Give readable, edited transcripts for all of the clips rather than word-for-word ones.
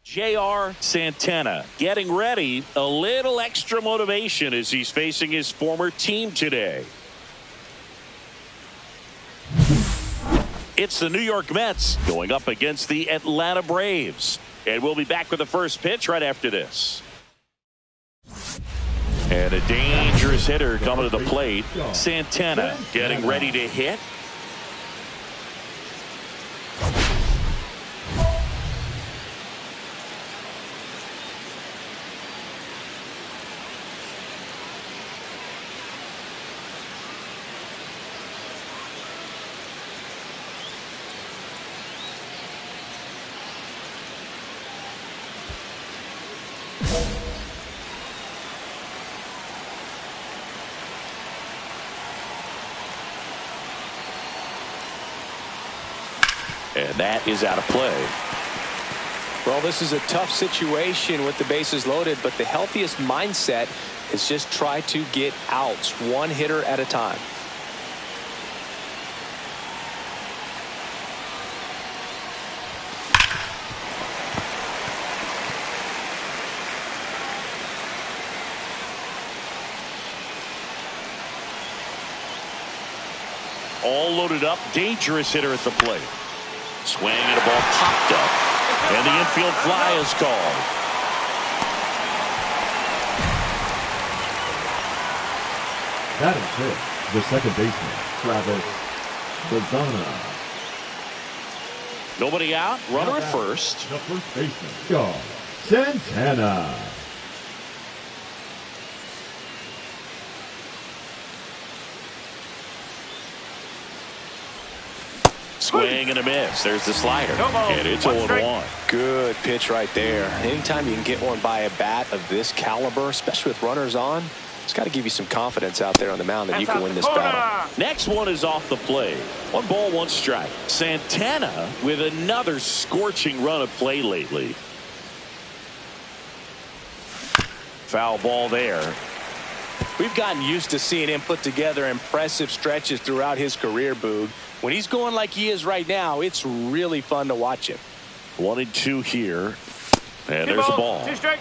J.R. Santana getting ready. A little extra motivation as he's facing his former team today. It's the New York Mets going up against the Atlanta Braves. And we'll be back with the first pitch right after this. And a dangerous hitter coming to the plate. Santana getting ready to hit. And that is out of play. Well, this is a tough situation with the bases loaded, but the healthiest mindset is just try to get outs, one hitter at a time. All loaded up, dangerous hitter at the plate. Swing and a ball popped up, and the infield fly is called. That is hit. The second baseman, Travis Bazana. Nobody out, runner at first. The first baseman, Joe Santana. Swing and a miss. There's the slider. And it's 0-1. Good pitch right there. Anytime you can get one by a bat of this caliber, especially with runners on, it's got to give you some confidence out there on the mound that you can win this battle. Next one is off the plate. 1 ball, 1 strike. Santana with another scorching run of play lately. Foul ball there. We've gotten used to seeing him put together impressive stretches throughout his career, Boog. When he's going like he is right now, it's really fun to watch him. 1-2 here. And there's the ball. 2 strike.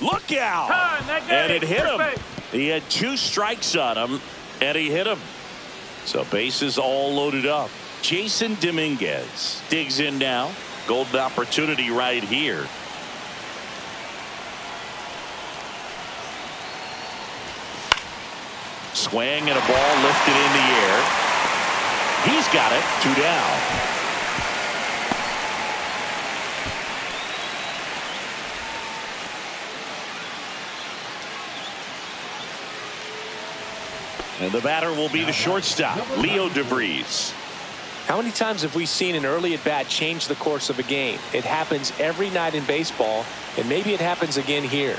Look out! And it hit him. He had 2 strikes on him, and he hit him. So bases all loaded up. Jason Dominguez digs in now. Golden opportunity right here. Swing and a ball lifted in the air. He's got it. 2 down. And the batter will be the shortstop, Leo DeVries. How many times have we seen an early at bat change the course of a game? It happens every night in baseball, and maybe it happens again here.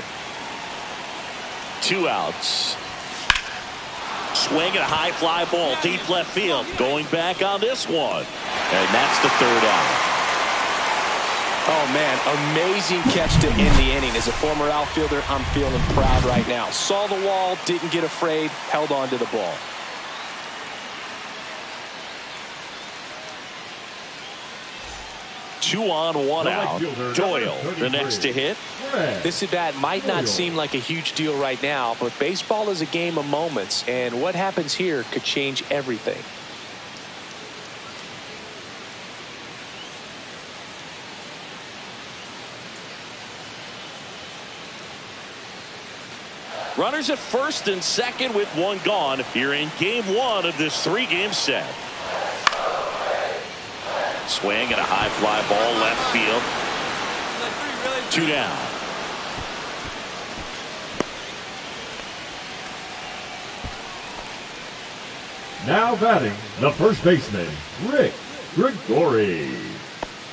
2 outs. Swing and a high fly ball deep left field. Going back on this one. And that's the 3rd out. Oh, man, amazing catch to end the inning. As a former outfielder, I'm feeling proud right now. Saw the wall, didn't get afraid, held on to the ball. Two on, 1 out. Doyle, the next to hit. This at bat might not seem like a huge deal right now, but baseball is a game of moments, and what happens here could change everything. Runners at first and second with 1 gone here in game 1 of this 3-game set. Swing and a high fly ball left field. 2 down. Now batting, the first baseman, Rick Gregory.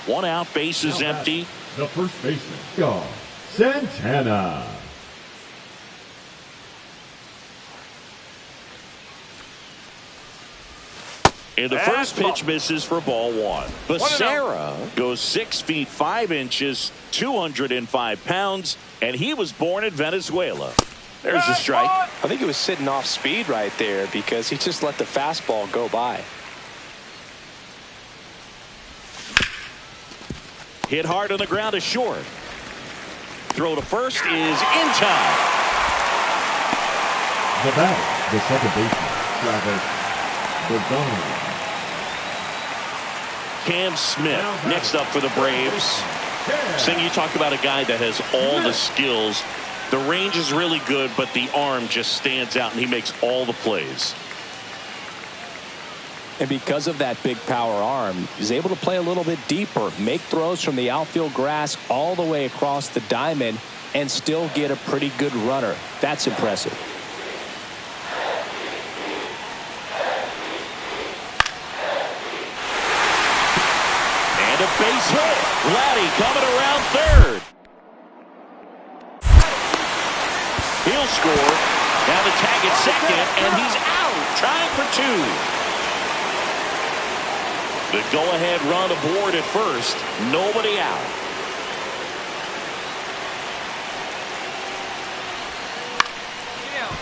1 out, bases empty. The first baseman, Joe Santana. And the first pitch misses for ball 1. Becerra goes 6 feet 5 inches, 205 pounds, and he was born in Venezuela. There's a strike. I think he was sitting off speed right there because he just let the fastball go by. Hit hard on the ground is short. Throw to first is in time. The batter, the second baseman, Travis Bogone. Cam Smith next up for the Braves. Sing, you talk about a guy that has all the skills. The range is really good, but the arm just stands out, and he makes all the plays. And because of that big power arm, he's able to play a little bit deeper, make throws from the outfield grass all the way across the diamond, and still get a pretty good runner. That's impressive. And a base hit. Vladdy coming around third. He'll score. Now the tag at second, and he's out. Trying for two. The go-ahead run aboard at first. Nobody out.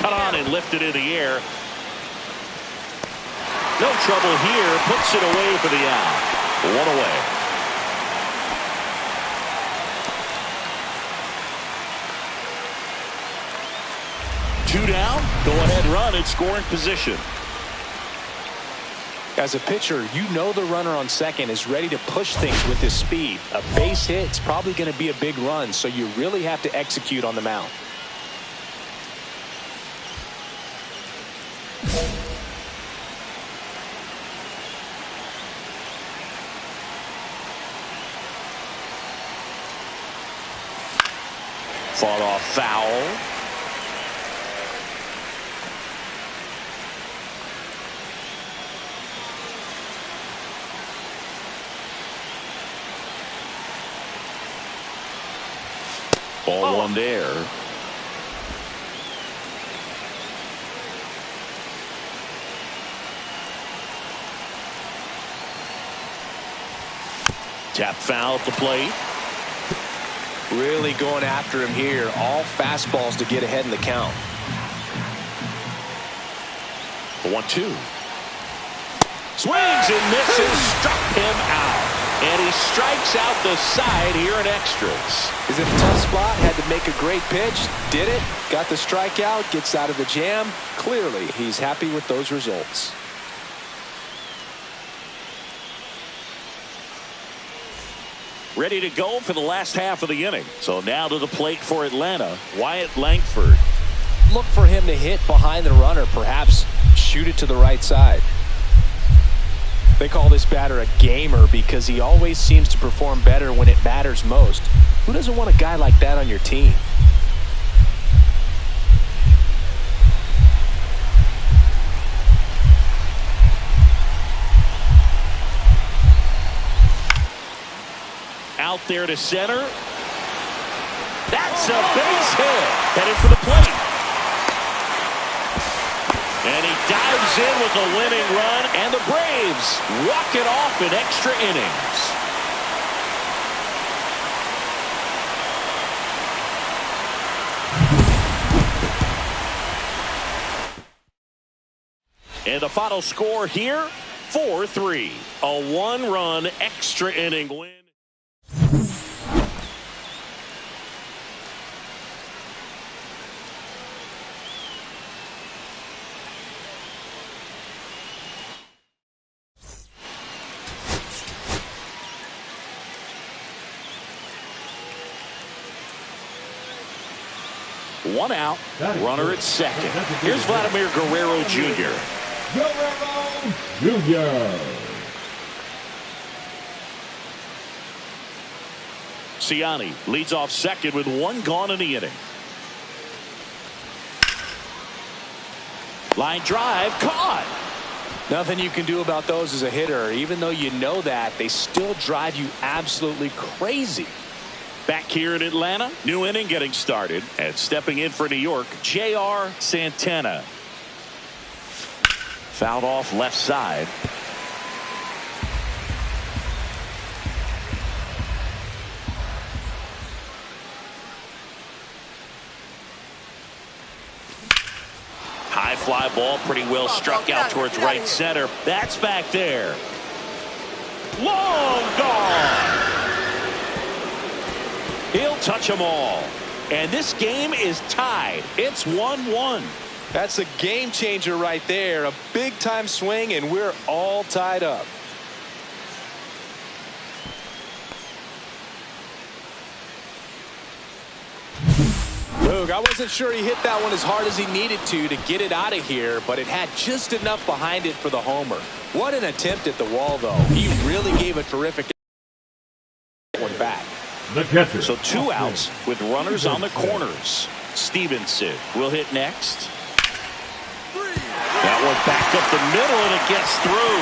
Cut on and lifted in the air. No trouble here. Puts it away for the out. One away. Two down. Go-ahead run in scoring position. As a pitcher, you know the runner on second is ready to push things with his speed. A base hit's probably going to be a big run, so you really have to execute on the mound. Fought off foul. Ball one there. Tap foul at the plate. Really going after him here. All fastballs to get ahead in the count. The 1-2. Swings and misses. Struck him out. And he strikes out the side here in extras. Is it a tough spot? Had to make a great pitch. Did it. Got the strikeout. Gets out of the jam. Clearly, he's happy with those results. Ready to go for the last half of the inning. So now to the plate for Atlanta, Wyatt Langford. Look for him to hit behind the runner. Perhaps shoot it to the right side. They call this batter a gamer because he always seems to perform better when it matters most. Who doesn't want a guy like that on your team? Out there to center. That's a base hit. Headed for the plate. And he dives in with the winning run, and the Braves walk it off in extra innings. And the final score here, 4-3. A one-run extra inning win. One out, runner at second. Here's Vladimir Guerrero Jr. Guerrero Jr. Ciani leads off second with one gone in the inning. Line drive, caught. Nothing you can do about those as a hitter. Even though you know that, they still drive you absolutely crazy. Back here in Atlanta, new inning getting started, and stepping in for New York, J.R. Santana. Fouled off left side. fly ball, pretty well struck out towards right center. That's back there. Long gone. He'll touch them all. And this game is tied. It's 1-1. That's a game changer right there. A big time swing, and we're all tied up. Luke, I wasn't sure he hit that one as hard as he needed to get it out of here, but it had just enough behind it for the homer. What an attempt at the wall, though. He really gave a terrific one back. The catcher. So 2 outs with runners on the corners. Stevenson will hit next. That one back up the middle, and it gets through.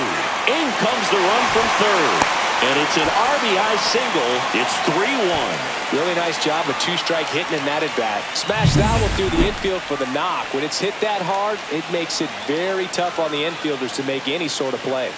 In comes the run from third. And it's an RBI single. It's 3-1. Really nice job of 2-strike hitting in that at bat. Smash that one through the infield for the knock. When it's hit that hard, it makes it very tough on the infielders to make any sort of play.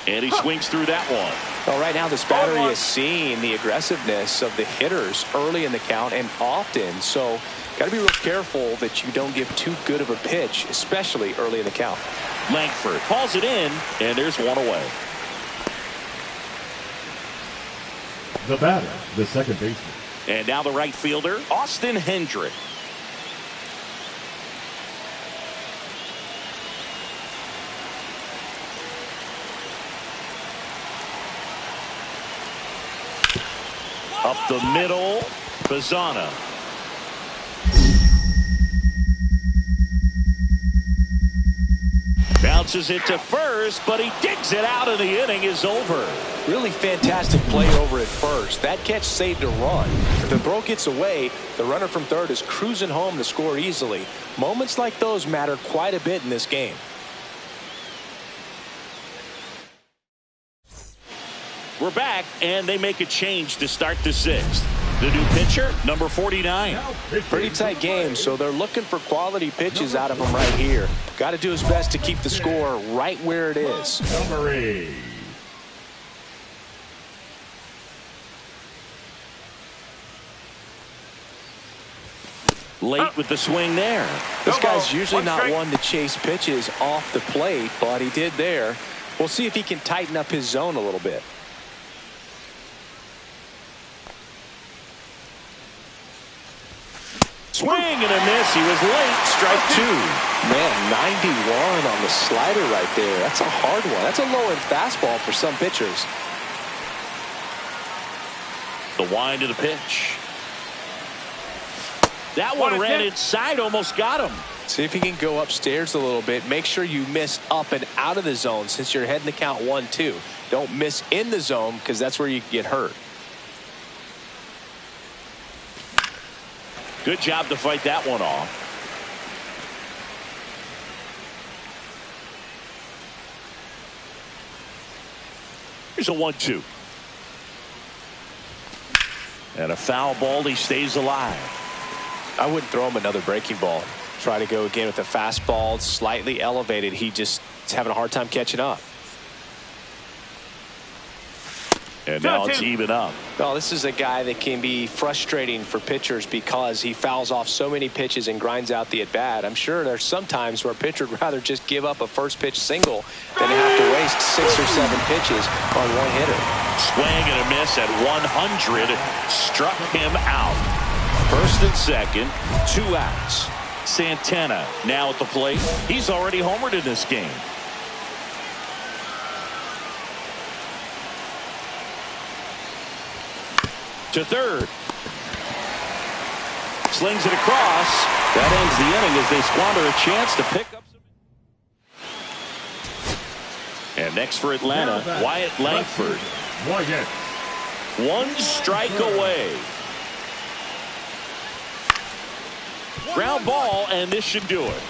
And he swings through that one. Well, right now this battery is seeing the aggressiveness of the hitters early in the count and often. So got to be real careful that you don't give too good of a pitch, especially early in the count. Langford calls it in, and there's one away. The batter, the second baseman. And now the right fielder, Austin Hendrick. Up the middle, Bazzana. Bounces it to first, but he digs it out, and the inning is over. Really fantastic play over at first. That catch saved a run. If the throw gets away, the runner from third is cruising home to score easily. Moments like those matter quite a bit in this game. We're back, and they make a change to start the 6th. The new pitcher, number 49. Pretty tight game, so they're looking for quality pitches out of him right here. Got to do his best to keep the score right where it is. Number 8. Late with the swing there. This guy's usually not one to chase pitches off the plate, but he did there. We'll see if he can tighten up his zone a little bit. Swing and a miss. He was late. Strike 2. Man, 91 on the slider right there. That's a hard one. That's a low-end fastball for some pitchers. The wind of the pitch. That one ran inside, almost got him. See if he can go upstairs a little bit. Make sure you miss up and out of the zone since you're heading to count 1-2. Don't miss in the zone because that's where you get hurt. Good job to fight that one off. Here's a 1-2. And a foul ball. He stays alive. I wouldn't throw him another breaking ball. Try to go again with a fastball slightly elevated. He just is having a hard time catching up. And now it's even up. Well, this is a guy that can be frustrating for pitchers because he fouls off so many pitches and grinds out the at-bat. I'm sure there's some times where a pitcher would rather just give up a first pitch single than to have to waste 6 or 7 pitches on one hitter. Swing and a miss at 100. Struck him out. First and second, 2 outs. Santana now at the plate. He's already homered in this game. To third. Slings it across. That ends the inning as they squander a chance to pick up some. And next for Atlanta, Wyatt Langford. One strike away. Ground ball, and this should do it.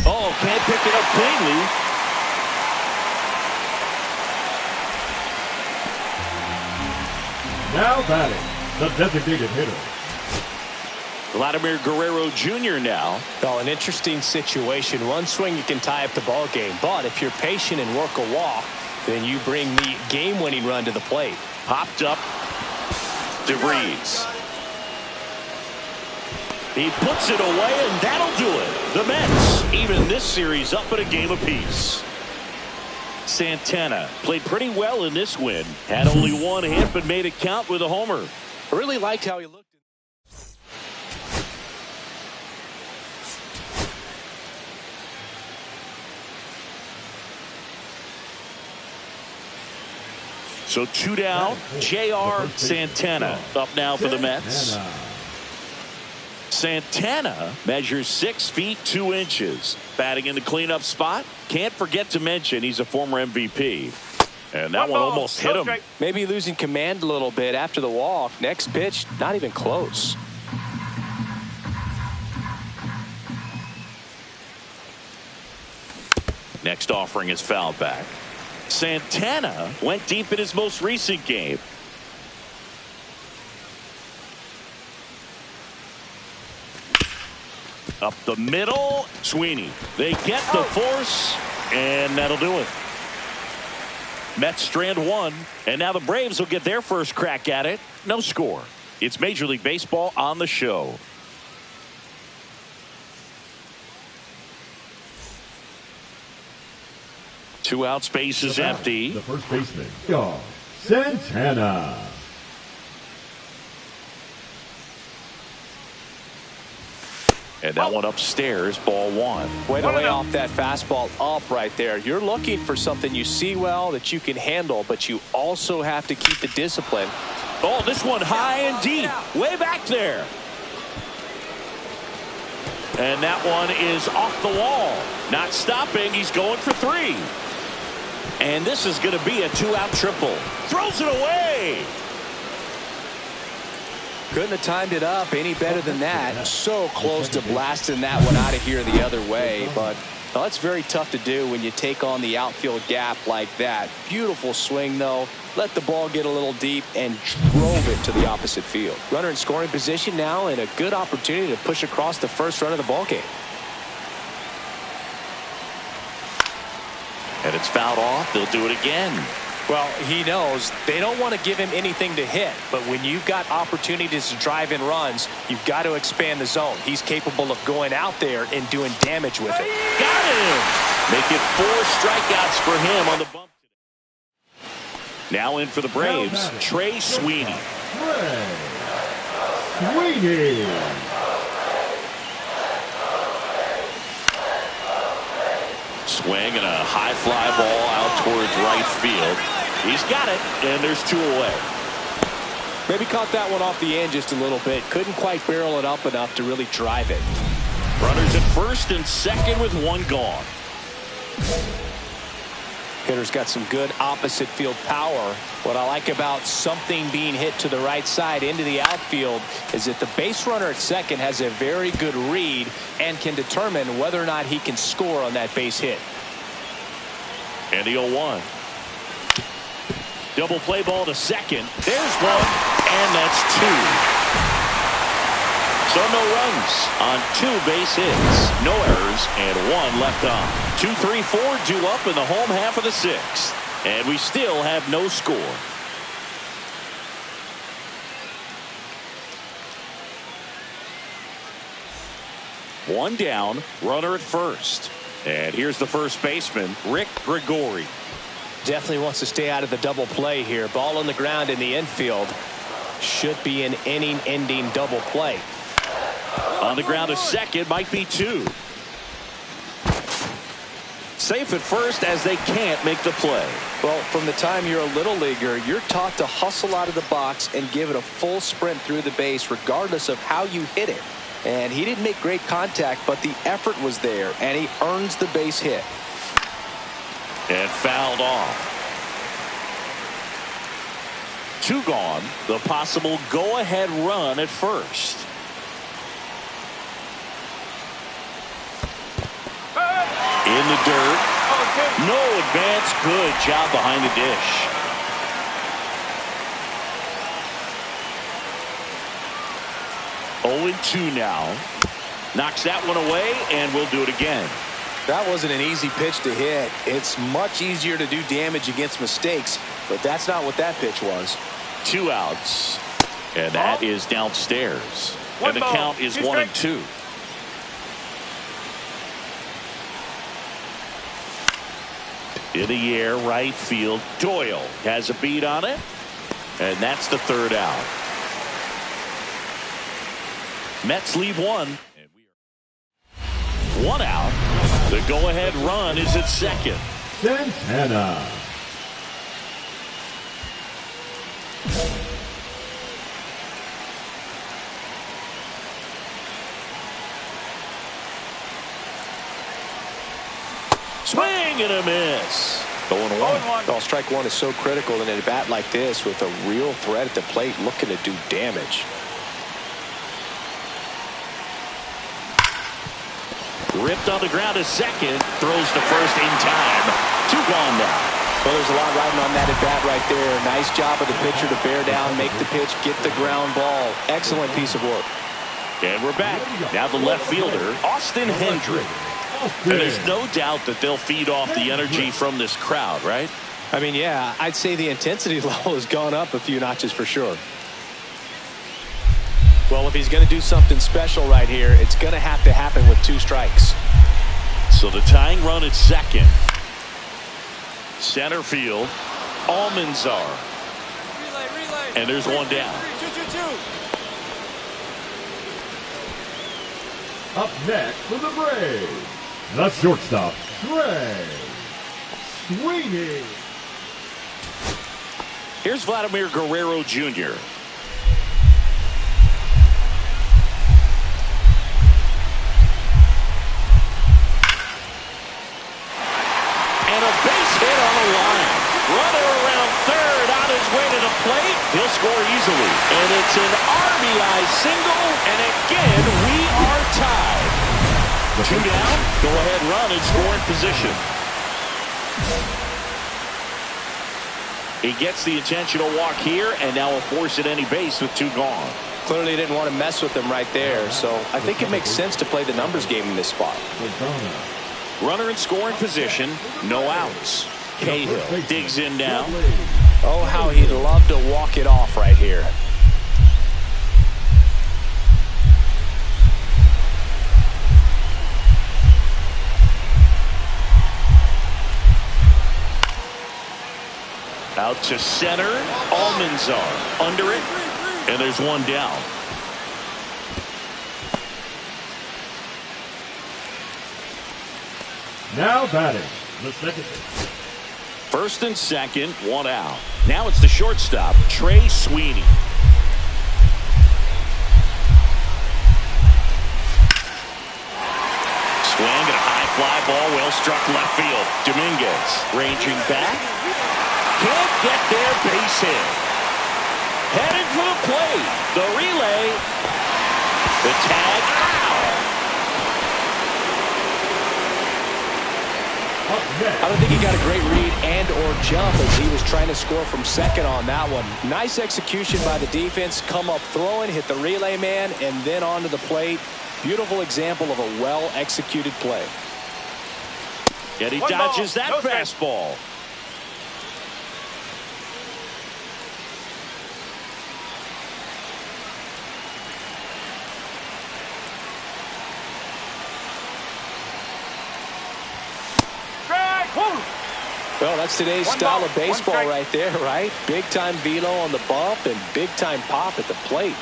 Oh, can't pick it up cleanly. Now batting, the designated hitter. Vladimir Guerrero Jr. now. Well, an interesting situation. One swing you can tie up the ball game, but if you're patient and work a walk, Then you bring the game-winning run to the plate. Popped up. DeVries. He puts it away, and that'll do it. The Mets even this series up at a game apiece. Santana played pretty well in this win. Had only one hit, but made it count with a homer. I really liked how he looked. So 2 down. J.R. Santana up now for the Mets. Santana measures 6 feet 2 inches. Batting in the cleanup spot. Can't forget to mention he's a former MVP. And that one almost hit him. Maybe losing command a little bit after the walk. Next pitch, not even close. Next offering is fouled back. Santana went deep in his most recent game. Up the middle, Sweeney. They get the force, and that'll do it. Mets strand 1, and now the Braves will get their first crack at it. No score. It's Major League Baseball on the show. Two out, space is empty. The first baseman, Santana. And that one upstairs, ball 1. Way to lay off that fastball up right there. You're looking for something you see well that you can handle, but you also have to keep the discipline. Oh, this one high and deep, way back there. And that one is off the wall. Not stopping, he's going for 3. And this is going to be a 2-out triple. Throws it away. Couldn't have timed it up any better than that. So close to blasting that one out of here the other way. But well, that's very tough to do when you take on the outfield gap like that. Beautiful swing, though. Let the ball get a little deep and drove it to the opposite field. Runner in scoring position now, and a good opportunity to push across the first run of the ballgame. And it's fouled off. They'll do it again. Well, he knows they don't want to give him anything to hit, but when you've got opportunities to drive in runs, you've got to expand the zone. He's capable of going out there and doing damage with it. Got him! Make it 4 strikeouts for him on the bump today. Now in for the Braves, Trey Sweeney. Swing and a high fly ball out towards right field. He's got it, and there's 2 away. Maybe caught that one off the end just a little bit. Couldn't quite barrel it up enough to really drive it. Runners at first and second with 1 gone. Hitter's got some good opposite field power. What I like about something being hit to the right side into the outfield is that the base runner at second has a very good read and can determine whether or not he can score on that base hit. And the 0-1. Double play ball to second. There's 1, and that's 2. So no runs on 2 base hits, no errors, and 1 left on. 2, 3, 4 due up in the home half of the 6th, and we still have no score. One down, runner at first, and here's the first baseman, Rick Gregori. Definitely wants to stay out of the double play here. Ball on the ground in the infield. Should be an inning-ending double play. On the ground to second, might be 2. Safe at first as they can't make the play. Well, from the time you're a little leaguer, you're taught to hustle out of the box and give it a full sprint through the base regardless of how you hit it. And he didn't make great contact, but the effort was there, and he earns the base hit. And fouled off. 2 gone. The possible go-ahead run at first. In the dirt. No advance. Good job behind the dish. Oh, 0-2 now. Knocks that one away, and we'll do it again. That wasn't an easy pitch to hit. It's much easier to do damage against mistakes, but that's not what that pitch was. 2 outs. And that is downstairs. And the count is 1-2. In the air, right field. Doyle has a beat on it. And that's the 3rd out. Mets lead 1. 1 out. The go-ahead run is at second. Santana. Swing and a miss. 0-1. Well, strike one is so critical in a bat like this with a real threat at the plate looking to do damage. Ripped on the ground to second. Throws to first in time. 2 gone now. Well, there's a lot riding on that at bat right there. Nice job of the pitcher to bear down, make the pitch, get the ground ball. Excellent piece of work. And we're back. Now the left fielder, Austin Hendrick. And there's no doubt that they'll feed off the energy from this crowd, right? I mean, yeah, I'd say the intensity level has gone up a few notches for sure. Well, if he's going to do something special right here, it's going to have to happen with 2 strikes. So the tying run at second. Center field, Almanzar. Relay. And there's 1 down. 2-2-2. Up next for the Braves, the shortstop, Trey Sweeney. Here's Vladimir Guerrero Jr. And a base hit on the line. Runner around third on his way to the plate. He'll score easily. And it's an RBI single. And again, we are tied. 2 down. Go ahead run in scoring position. He gets the intentional walk here, and now will force at any base with 2 gone. Clearly didn't want to mess with him right there, so I think it makes sense to play the numbers game in this spot. Runner in scoring position, no outs. Cahill digs in now. Oh, how he'd love to walk it off right here. Out to center, Almanzar under it, and there's 1 down. Now batting, the second. First and second, 1 out. Now it's the shortstop, Trey Sweeney. Swing and a high fly ball, well struck left field. Dominguez ranging back. Can't get there, base hit. Headed for the plate. The relay. The tag. I don't think he got a great read and or jump as he was trying to score from second on that one. Nice execution by the defense. Come up throwing, hit the relay man, and then onto the plate. Beautiful example of a well-executed play. And he dodges that fastball. Well, that's today's style of baseball right there, right? Big-time velo on the bump and big-time pop at the plate.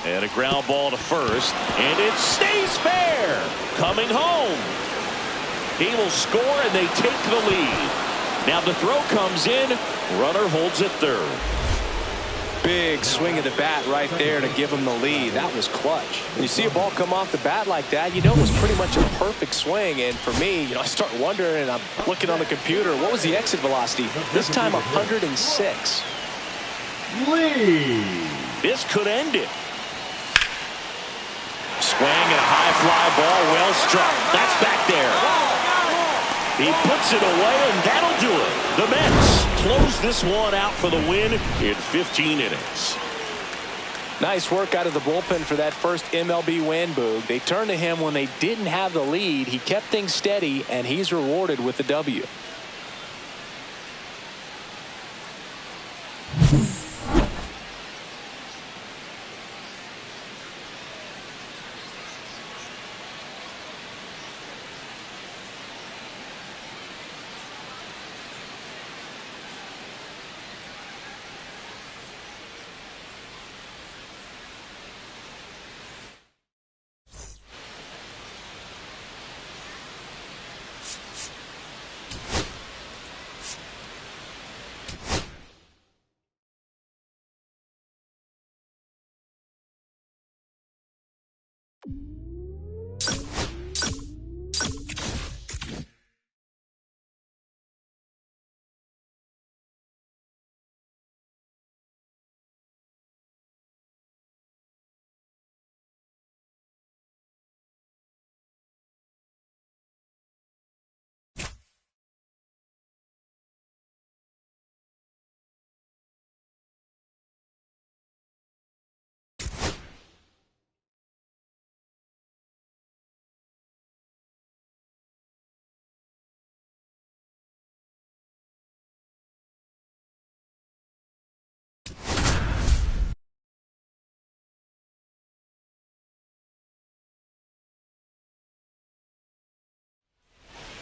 And a ground ball to first, and it stays fair. Coming home. He will score, and they take the lead. Now the throw comes in. Runner holds at third. Big swing of the bat right there to give him the lead. That was clutch. When you see a ball come off the bat like that, you know it was pretty much a perfect swing. And for me, I start wondering, and I'm looking on the computer, what was the exit velocity? This time 106. Lee. This could end it. Swing and a high fly ball, well struck. That's back there. He puts it away, and that'll do it. The Mets close this one out for the win in 15 innings. Nice work out of the bullpen for that first MLB win, Boog. They turned to him when they didn't have the lead. He kept things steady, and he's rewarded with the W.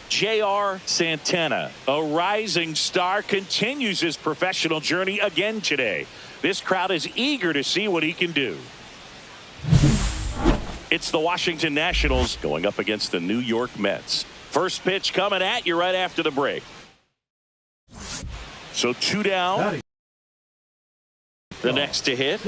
J.R. Santana, a rising star, continues his professional journey again today. This crowd is eager to see what he can do. It's the Washington Nationals going up against the New York Mets. First pitch coming at you right after the break. So 2 down. The next to hit,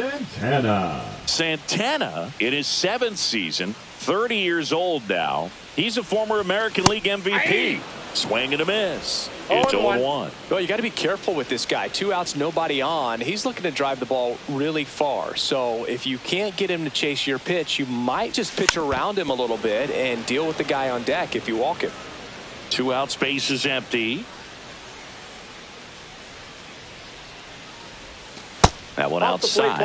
Santana in his 7th season, 30 years old now. He's a former American League MVP. Swing and a miss. It's 0-1. Well, you got to be careful with this guy. 2 outs, nobody on. He's looking to drive the ball really far. So if you can't get him to chase your pitch, you might just pitch around him a little bit and deal with the guy on deck if you walk him. 2 out, space is empty. That one outside,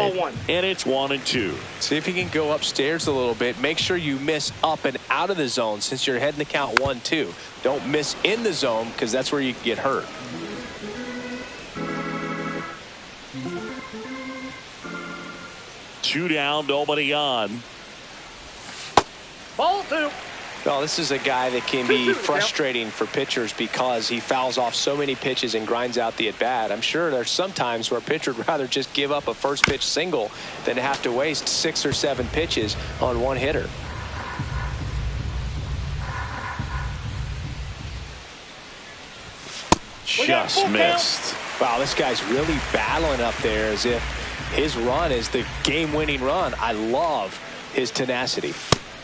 and it's 1-2. See if you can go upstairs a little bit. Make sure you miss up and out of the zone since you're heading the count 1-2. Don't miss in the zone because that's where you can get hurt. Two down, nobody on. Ball 2. Well, this is a guy that can be frustrating for pitchers because he fouls off so many pitches and grinds out the at-bat. I'm sure there's some times where a pitcher would rather just give up a first pitch single than have to waste 6 or 7 pitches on one hitter. Just missed. Wow, this guy's really battling up there as if his run is the game-winning run. I love his tenacity.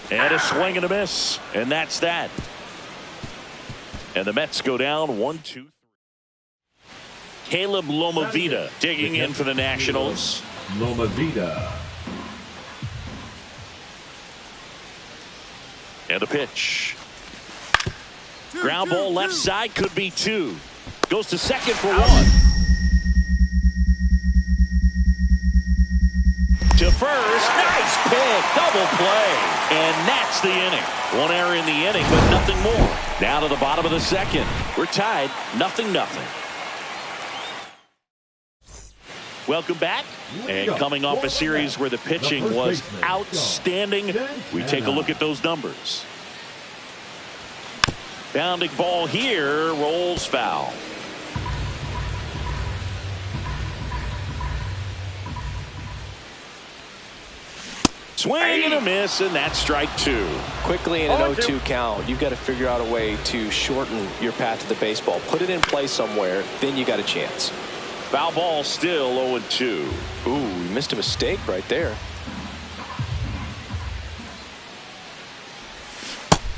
And a swing and a miss. And that's that. And the Mets go down 1-2-3. Caleb Lomavita digging in for the Nationals. Lomavita. And a pitch. Ground ball left side, could be 2. Goes to second for 1. To first, nice pick, double play, and that's the inning. 1 error in the inning, but nothing more. Down to the bottom of the second. We're tied, 0-0. Welcome back, and coming off a series where the pitching was outstanding, we take a look at those numbers. Bounding ball here, rolls foul. Swing and a miss, and that's strike 2. Quickly in an 0-2 count, you've got to figure out a way to shorten your path to the baseball. Put it in play somewhere, then you got a chance. Foul ball still 0-2. Ooh, you missed a mistake right there.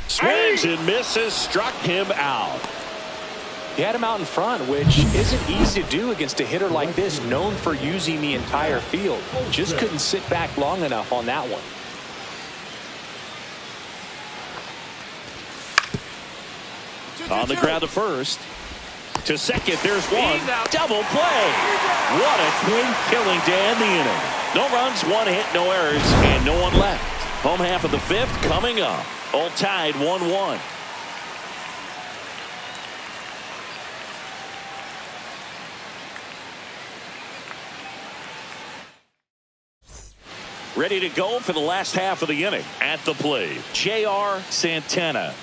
Swings and misses, struck him out. He had him out in front, which isn't easy to do against a hitter like this, known for using the entire field. Just couldn't sit back long enough on that one. On the ground to first. To second, there's one. Double play. What a quick killing to end the inning. No runs, 1 hit, no errors, and no one left. Home half of the 5th coming up. All tied 1-1. Ready to go for the last half of the inning. At the plate, J.R. Santana.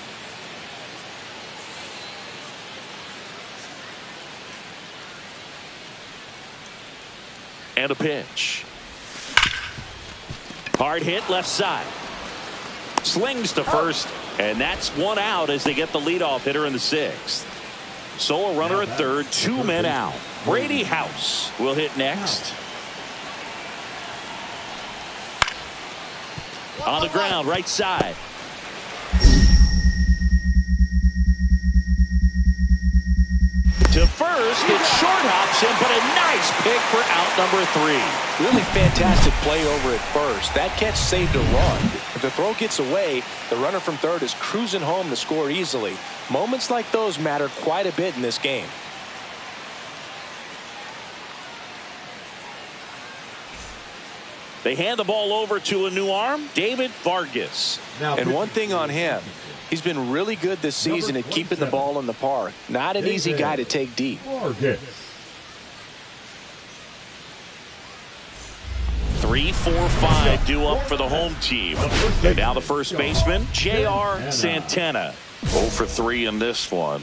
And a pitch. Hard hit left side. Slings to first, and that's 1 out as they get the leadoff hitter in the 6th. So a runner at third, 2 men out. Brady House will hit next. On the ground, right side. To first, it short hops him, but a nice pick for out number 3. Really fantastic play over at first. That catch saved a run. If the throw gets away, the runner from third is cruising home to score easily. Moments like those matter quite a bit in this game. They hand the ball over to a new arm, David Vargas. And one thing on him, he's been really good this season at keeping the ball in the park. Not an easy guy to take deep. 3, 4, 5 due up for the home team. And now the first baseman, J.R. Santana. 0 for 3 in this one.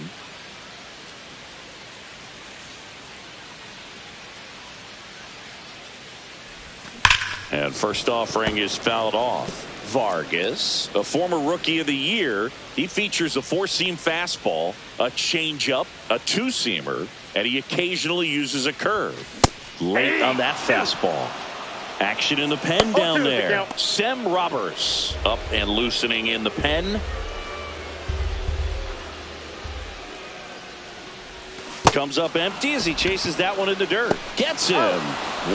And first offering is fouled off. Vargas, a former rookie of the year, he features a 4-seam fastball, a changeup, a 2-seamer, and he occasionally uses a curve. Late on that fastball. Action in the pen down there. Sem Roberts up and loosening in the pen. Comes up empty as he chases that one in the dirt. Gets him.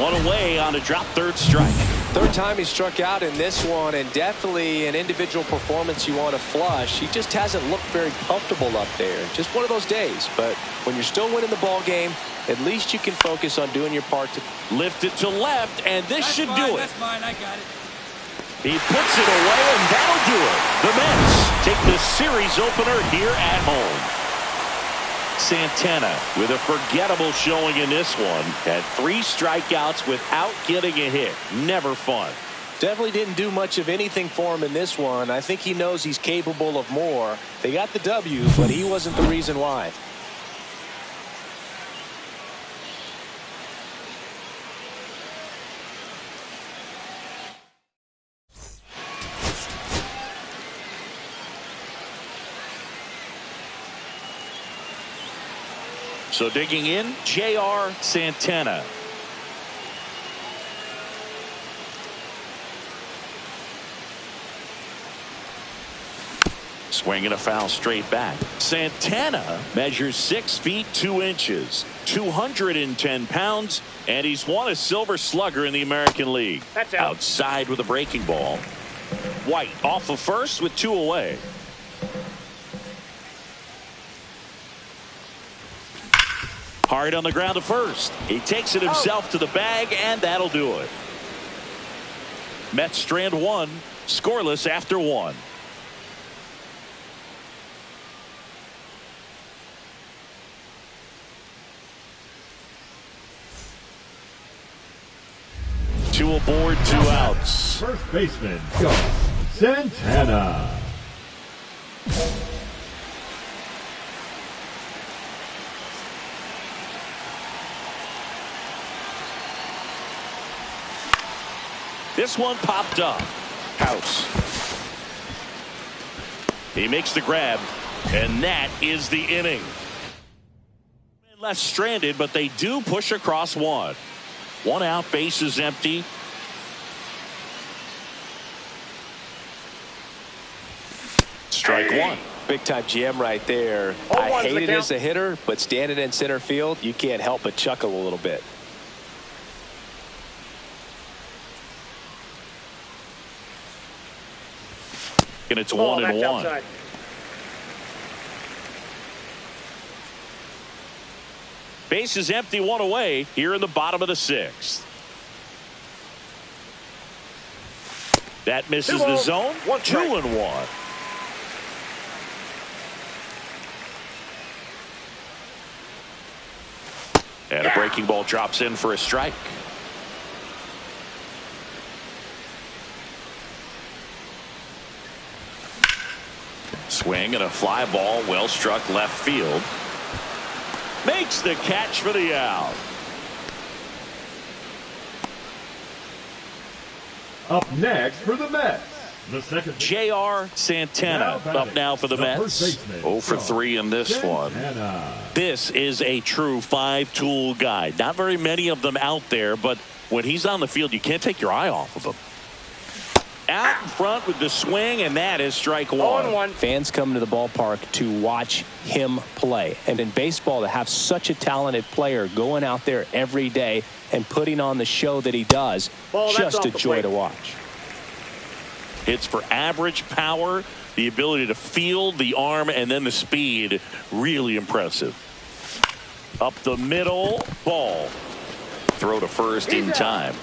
1 away on a drop third strike. Third time he struck out in this one, and definitely an individual performance you want to flush. He just hasn't looked very comfortable up there. Just one of those days. But when you're still winning the ball game, at least you can focus on doing your part to lift it to left, and this should do it. That's mine. I got it. He puts it away, and that'll do it. The Mets take the series opener here at home. Santana with a forgettable showing in this one. Had 3 strikeouts without getting a hit. Never fun. Definitely didn't do much of anything for him in this one. I think he knows he's capable of more. They got the W, but he wasn't the reason why. So digging in, J.R. Santana. Swinging a foul straight back. Santana measures 6 feet 2 inches, 210 pounds, and he's won a Silver Slugger in the American League. That's out. Outside with a breaking ball. White off of first with 2 away. Hard on the ground to first. He takes it himself to the bag, and that'll do it. Mets strand 1, scoreless after 1. Two aboard, 2 outs. First baseman, Santana. This one popped up. House. He makes the grab, and that is the inning. Left stranded, but they do push across 1. 1 out, bases empty. Strike 1. Big time GM right there. I hate it as a hitter, but standing in center field, you can't help but chuckle a little bit. And it's 1-1. Outside. Base is empty, 1 away here in the bottom of the 6th. That misses the zone. 2-1. And a breaking ball drops in for a strike. Swing and a fly ball, well struck left field. Makes the catch for the out. Up next for the Mets, the second J.R. Santana up now for the Mets. 0 for 3 in this one. This is a true 5-tool guy. Not very many of them out there, but when he's on the field, you can't take your eye off of him. Out in front with the swing, and that is strike one. Fans come to the ballpark to watch him play. And in baseball, to have such a talented player going out there every day and putting on the show that he does, just a joy to watch. It's for average power, the ability to field, the arm, and then the speed. Really impressive. Up the middle, ball. Throw to first in time.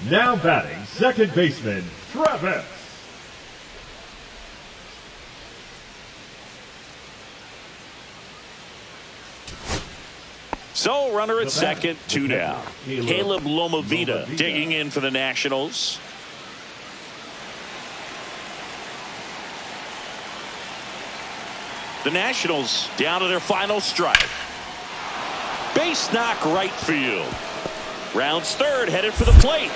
Now batting, second baseman, Travis. So, runner at second, 2 down. Caleb Lomavita digging in for the Nationals. The Nationals down to their final strike. Base knock right field. Rounds third, headed for the plate.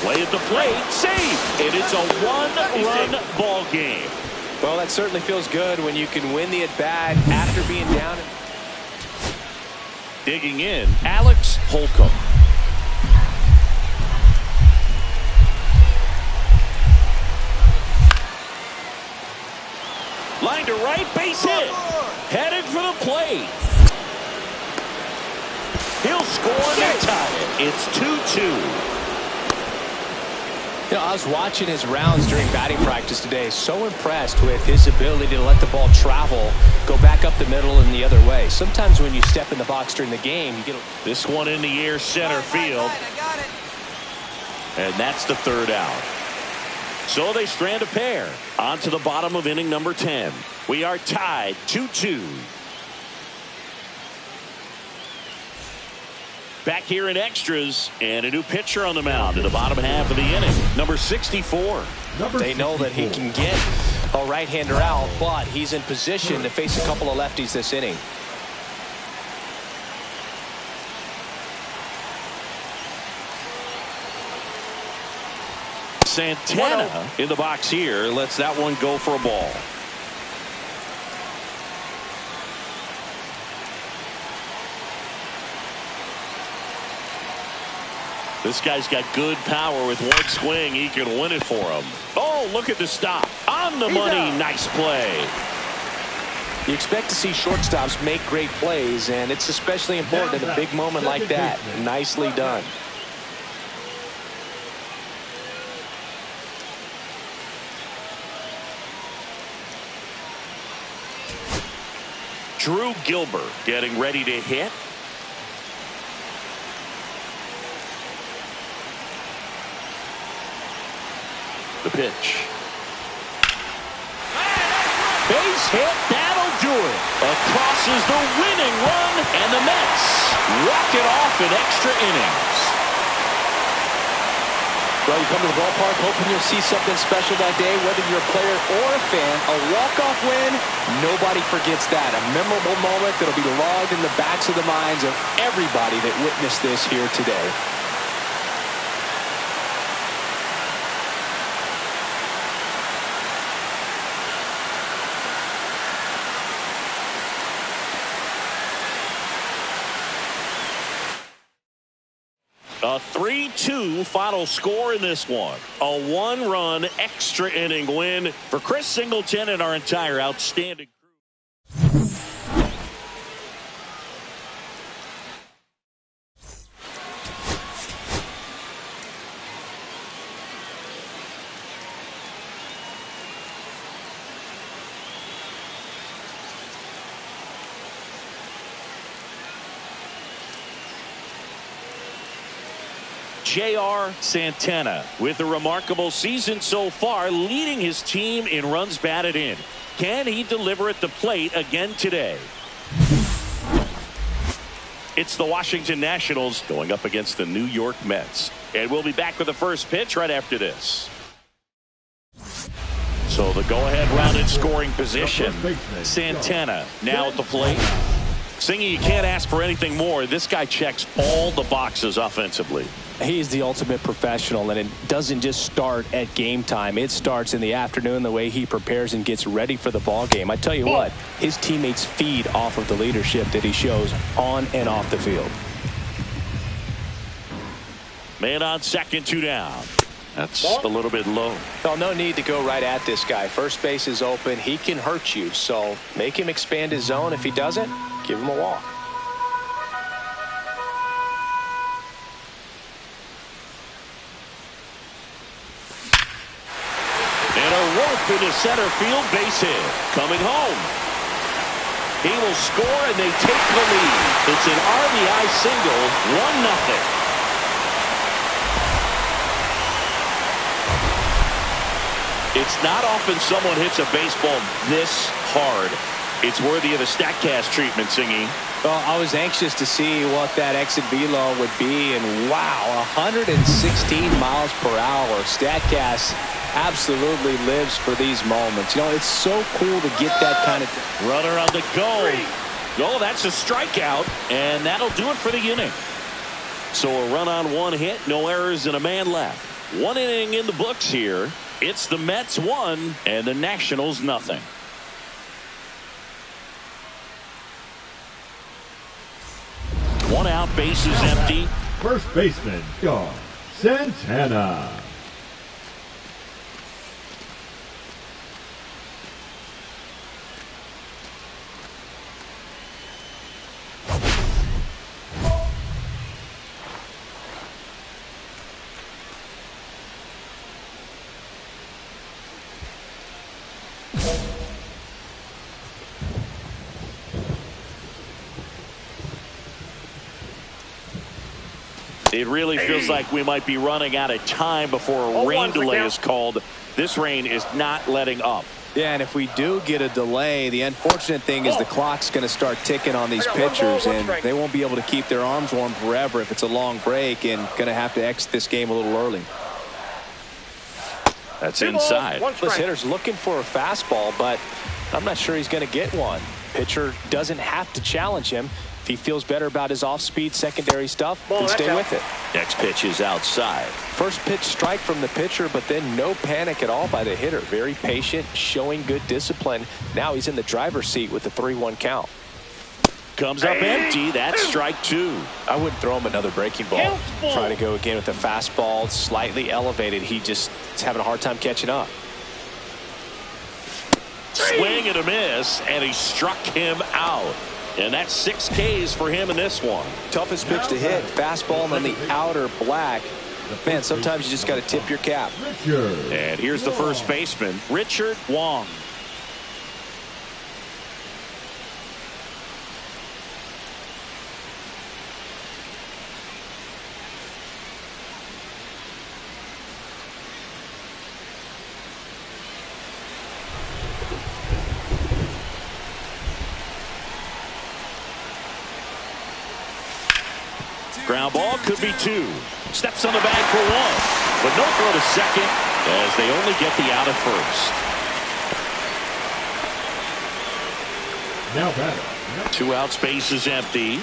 Play at the plate, save. And it's a 1-run ball game. Well, that certainly feels good when you can win the at-bat after being down. Digging in, Alex Holcomb. Line to right, base hit. Headed for the plate. He'll score and tie it. It's 2-2. You know, I was watching his rounds during batting practice today. So impressed with his ability to let the ball travel, go back up the middle and the other way. Sometimes when you step in the box during the game, you get this one in the air, center field. I got it. And that's the third out. So they strand a pair. On to the bottom of inning number 10. We are tied 2-2. Back here in extras, and a new pitcher on the mound in the bottom half of the inning. Number 64. They know that he can get a right-hander out, but he's in position to face a couple of lefties this inning. Santana in the box here lets that one go for a ball. This guy's got good power. With one swing, he can win it for him. Oh, look at the stop. On the money. Nice play. You expect to see shortstops make great plays, and it's especially important in a big moment like that. Nicely done. Drew Gilbert getting ready to hit. The pitch. Base hit. That'll do it. Across is the winning run, and the Mets walk it off in extra innings. Well, you come to the ballpark hoping you'll see something special that day, whether you're a player or a fan. A walk-off win, nobody forgets that. A memorable moment that'll be logged in the backs of the minds of everybody that witnessed this here today. A 3-2 final score in this one. A 1-run extra inning win for Chris Singleton and our entire outstanding crew. J.R. Santana with a remarkable season so far, leading his team in runs batted in. Can he deliver at the plate again today? It's the Washington Nationals going up against the New York Mets. And we'll be back with the first pitch right after this. So the go-ahead round in scoring position. Santana now at the plate. Singy, you can't ask for anything more. This guy checks all the boxes offensively. He's the ultimate professional, and it doesn't just start at game time. It starts in the afternoon, the way he prepares and gets ready for the ball game. I tell you what, his teammates feed off of the leadership that he shows on and off the field. Man on second, 2 down. That's a little bit low. Well, no need to go right at this guy. First base is open. He can hurt you, so make him expand his zone. If he doesn't, give him a walk. And a rope into center field, base hit. Coming home. He will score, and they take the lead. It's an RBI single, 1-0. It's not often someone hits a baseball this hard. It's worthy of a StatCast treatment, Singy. Well, I was anxious to see what that exit velo would be, and wow, 116 miles per hour. StatCast absolutely lives for these moments. You know, it's so cool to get that kind of... Runner on the go. Oh, that's a strikeout, and that'll do it for the inning. So a run on 1 hit, no errors, and a man left. 1 inning in the books here. It's the Mets 1 and the Nationals 0. 1 out, bases empty. First baseman, gone. Santana. It really feels like we might be running out of time before a rain delay is called. This rain is not letting up. Yeah, and if we do get a delay, the unfortunate thing is the clock's going to start ticking on these pitchers, and they won't be able to keep their arms warm forever if it's a long break, and going to have to exit this game a little early. That's inside. This hitter's looking for a fastball, but I'm not sure he's going to get one. Pitcher doesn't have to challenge him. If he feels better about his off-speed secondary stuff, then stay with it. Next pitch is outside. First pitch strike from the pitcher, but then no panic at all by the hitter. Very patient, showing good discipline. Now he's in the driver's seat with the 3-1 count. Comes up empty. That's strike 2. I wouldn't throw him another breaking ball. Try to go again with the fastball, slightly elevated. He just is having a hard time catching up. Swing and a miss, and he struck him out. And that's 6 Ks for him in this one. Toughest pitch to hit. Fastball on the outer black. Man, sometimes you just got to tip your cap. And here's the first baseman, Richard Wong. Ground ball, could be 2. Steps on the bag for 1. But no throw to second as they only get the out at first. Now batter. 2 outs, base is empty.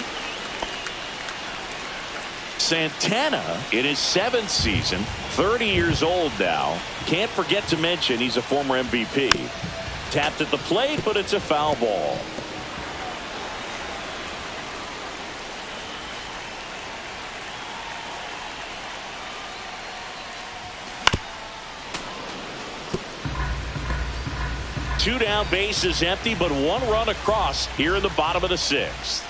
Santana in his 7th season, 30 years old now. Can't forget to mention he's a former MVP. Tapped at the plate, but it's a foul ball. Two down, base is empty, but 1 run across here in the bottom of the 6th.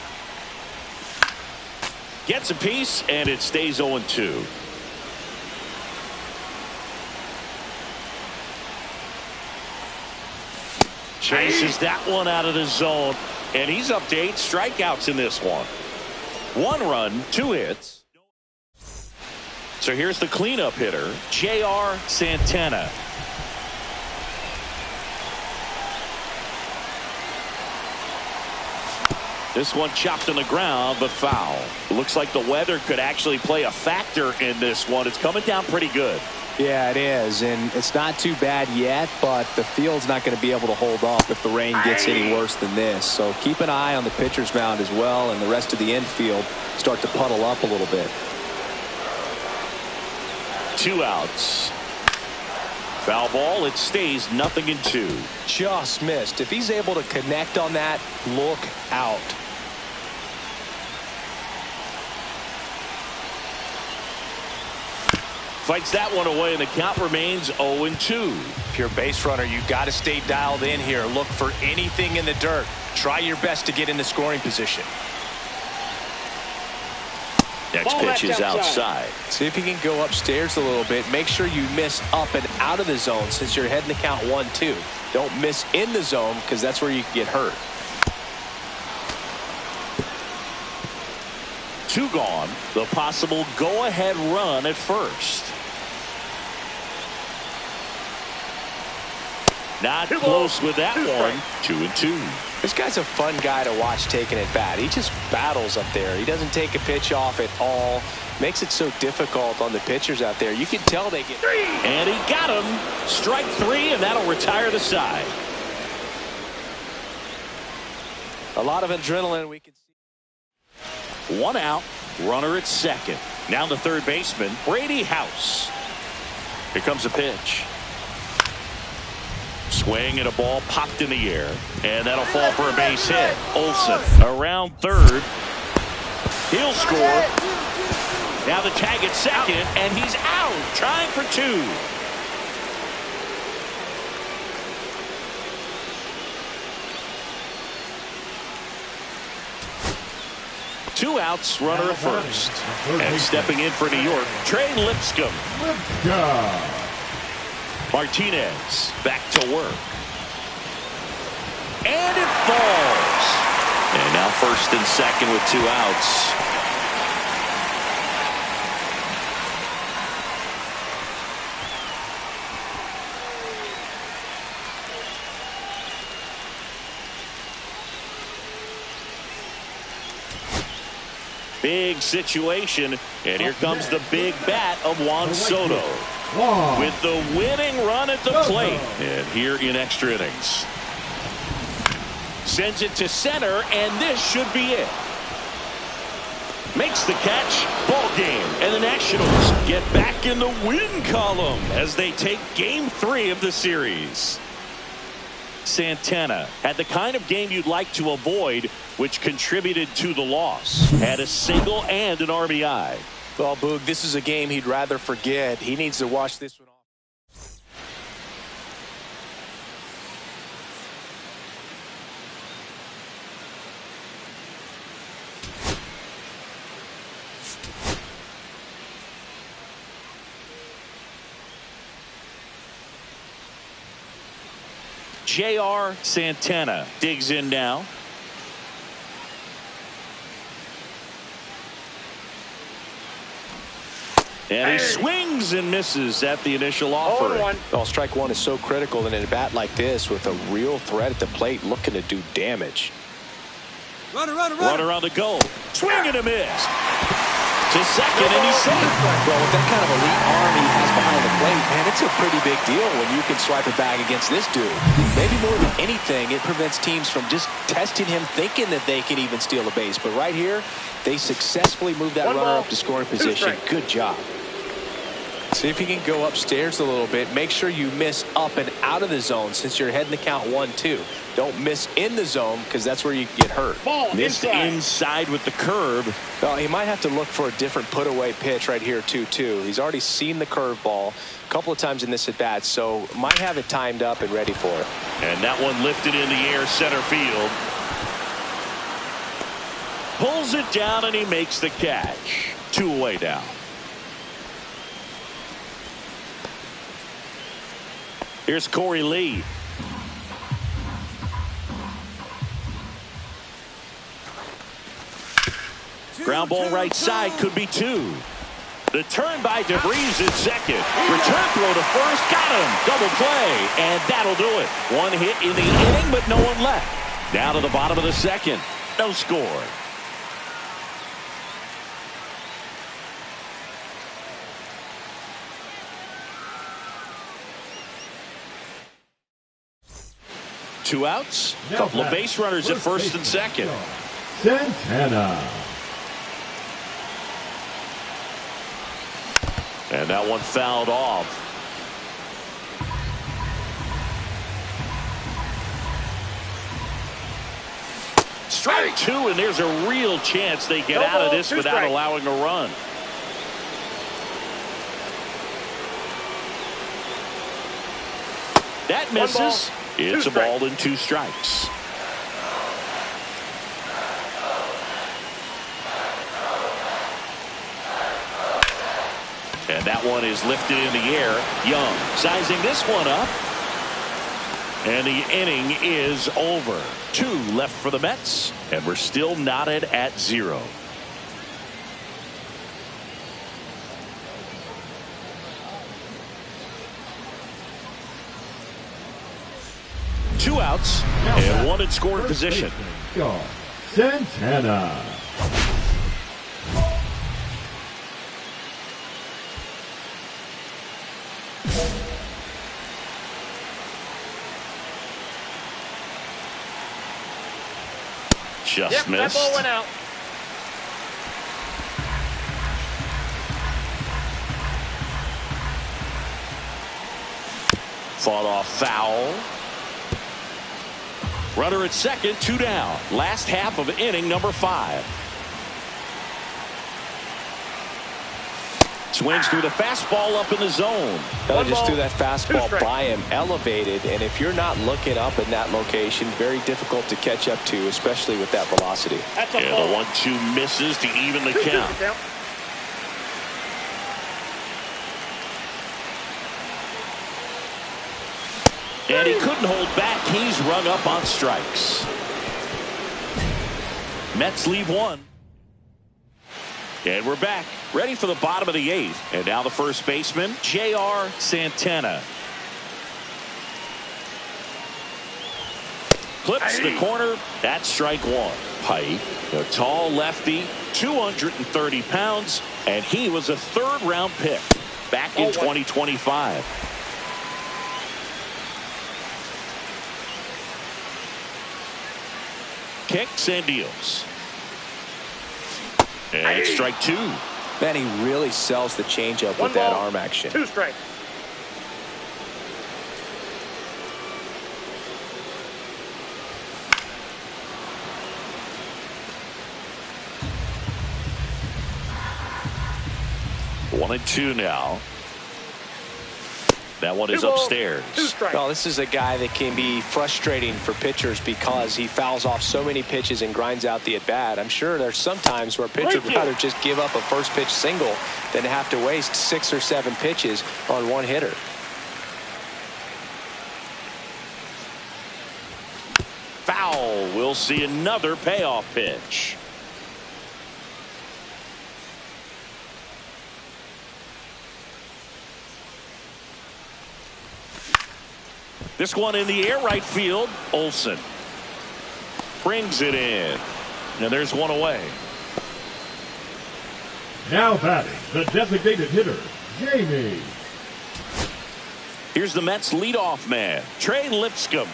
Gets a piece, and it stays 0-2. Chases that one out of the zone, and he's up to 8 strikeouts in this one. 1 run, 2 hits. So here's the cleanup hitter, J.R. Santana. This one chopped on the ground, but foul. Looks like the weather could actually play a factor in this one. It's coming down pretty good. Yeah, it is, and it's not too bad yet, but the field's not going to be able to hold up if the rain gets any worse than this. So keep an eye on the pitcher's mound as well, and the rest of the infield start to puddle up a little bit. 2 outs. Foul ball. It stays 0-2. Just missed. If he's able to connect on that, look out. Fights that one away, and the count remains 0-2. If you're a base runner, you've got to stay dialed in here. Look for anything in the dirt. Try your best to get in the scoring position. Next pitch is outside. See if you can go upstairs a little bit. Make sure you miss up and out of the zone since you're heading to count 1-2. Don't miss in the zone because that's where you can get hurt. 2 gone. The possible go-ahead run at first. Not close with that one. 2-2. This guy's a fun guy to watch taking at bat. He just battles up there. He doesn't take a pitch off at all. Makes it so difficult on the pitchers out there. You can tell they get 3. And he got him. Strike 3, and that'll retire the side. A lot of adrenaline we can see. 1 out. Runner at second. Now the third baseman, Brady House. Here comes a pitch. Swing and a ball popped in the air, and that'll fall for a base hit. Olsen around third. He'll score. Now the tag at second, and he's out, trying for 2. Two outs, runner at first. And stepping in for New York, Trey Lipscomb. Martinez back to work. And it falls. And now first and second with 2 outs. Big situation, and here comes the big bat of Juan Soto with the winning run at the plate. And here in extra innings. Sends it to center, and this should be it. Makes the catch, ball game, and the Nationals get back in the win column as they take Game 3 of the series. Santana had the kind of game you'd like to avoid, which contributed to the loss. Had a single and an RBI. Well, Boog, this is a game he'd rather forget. He needs to watch this one off. J.R. Santana digs in now. And he swings and misses at the initial offer. Well, strike one is so critical in a bat like this with a real threat at the plate looking to do damage. Runner on the goal. Swing and a miss. To second, and he's safe. Well, with that kind of elite arm he has behind the plate, man, it's a pretty big deal when you can swipe it back against this dude. Maybe more than anything, it prevents teams from just testing him, thinking that they can even steal a base. But right here, they successfully moved that runner up to scoring position. Good job. See if you can go upstairs a little bit. Make sure you miss up and out of the zone since you're heading to count 1-2. Don't miss in the zone because that's where you get hurt. Missed inside with the curve. Well, he might have to look for a different put-away pitch right here, 2-2. He's already seen the curveball a couple of times in this at-bat, so might have it timed up and ready for it. And that one lifted in the air center field. Pulls it down, and he makes the catch. 2 away now. Here's Corey Lee. Ground ball right side, could be 2. The turn by DeVries at second. Return throw to first. Got him. Double play. And that'll do it. One hit in the inning, but no one left. Down to the bottom of the second. No score. Two outs. Couple of base runners at first and second. Santana. And that one fouled off. Strike two, and there's a real chance they get out of this without allowing a run. That misses. It's a ball and 2 strikes. And that one is lifted in the air. Young sizing this one up. And the inning is over. 2 left for the Mets, and we're still knotted at 0. Two outs and one in scoring position. Santana. Just missed. That ball went out. Fought off foul. Runner at second, 2 down. Last half of inning number 5. Swings through the fastball up in the zone. They just threw that fastball by him, elevated, and if you're not looking up in that location, very difficult to catch up to, especially with that velocity. And the 1-2 misses to even the count. And he couldn't hold back. He's rung up on strikes. Mets leave 1. And we're back, ready for the bottom of the 8th. And now the first baseman, J.R. Santana. Clips the corner. That's strike 1. Pike, a tall lefty, 230 pounds, and he was a 3rd-round pick back in 2025. Kicks and deals. And it's strike 2. Man, he really sells the changeup with that arm action. 2 strikes. One and 2 now. That one is upstairs. Well, this is a guy that can be frustrating for pitchers because he fouls off so many pitches and grinds out the at-bat. I'm sure there's some times where a pitcher would rather just give up a first pitch single than have to waste 6 or 7 pitches on one hitter. Foul. We'll see another payoff pitch. This one in the air, right field. Olsen brings it in. And there's one away. Now batting, the designated hitter, Jamie. Here's the Mets leadoff man, Trey Lipscomb.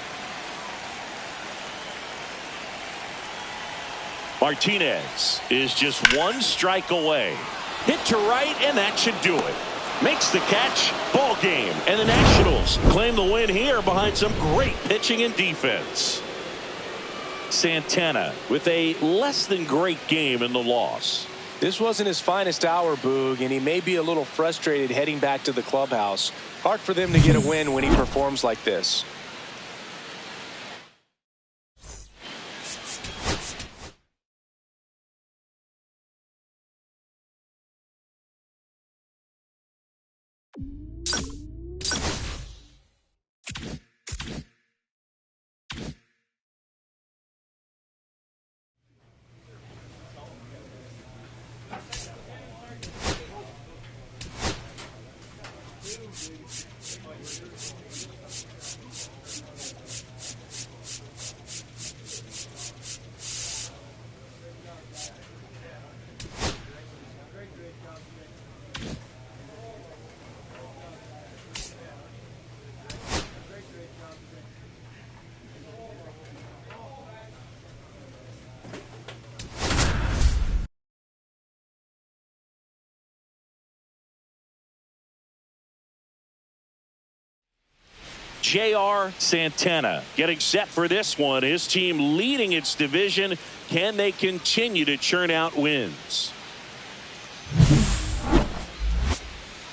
Martinez is just 1 strike away. Hit to right, and that should do it. Makes the catch. Ball game. And the Nationals claim the win here behind some great pitching and defense. Santana with a less than great game in the loss. This wasn't his finest hour, Boog, and he may be a little frustrated heading back to the clubhouse. Hard for them to get a win when he performs like this. J.R. Santana getting set for this one. His team leading its division. Can they continue to churn out wins?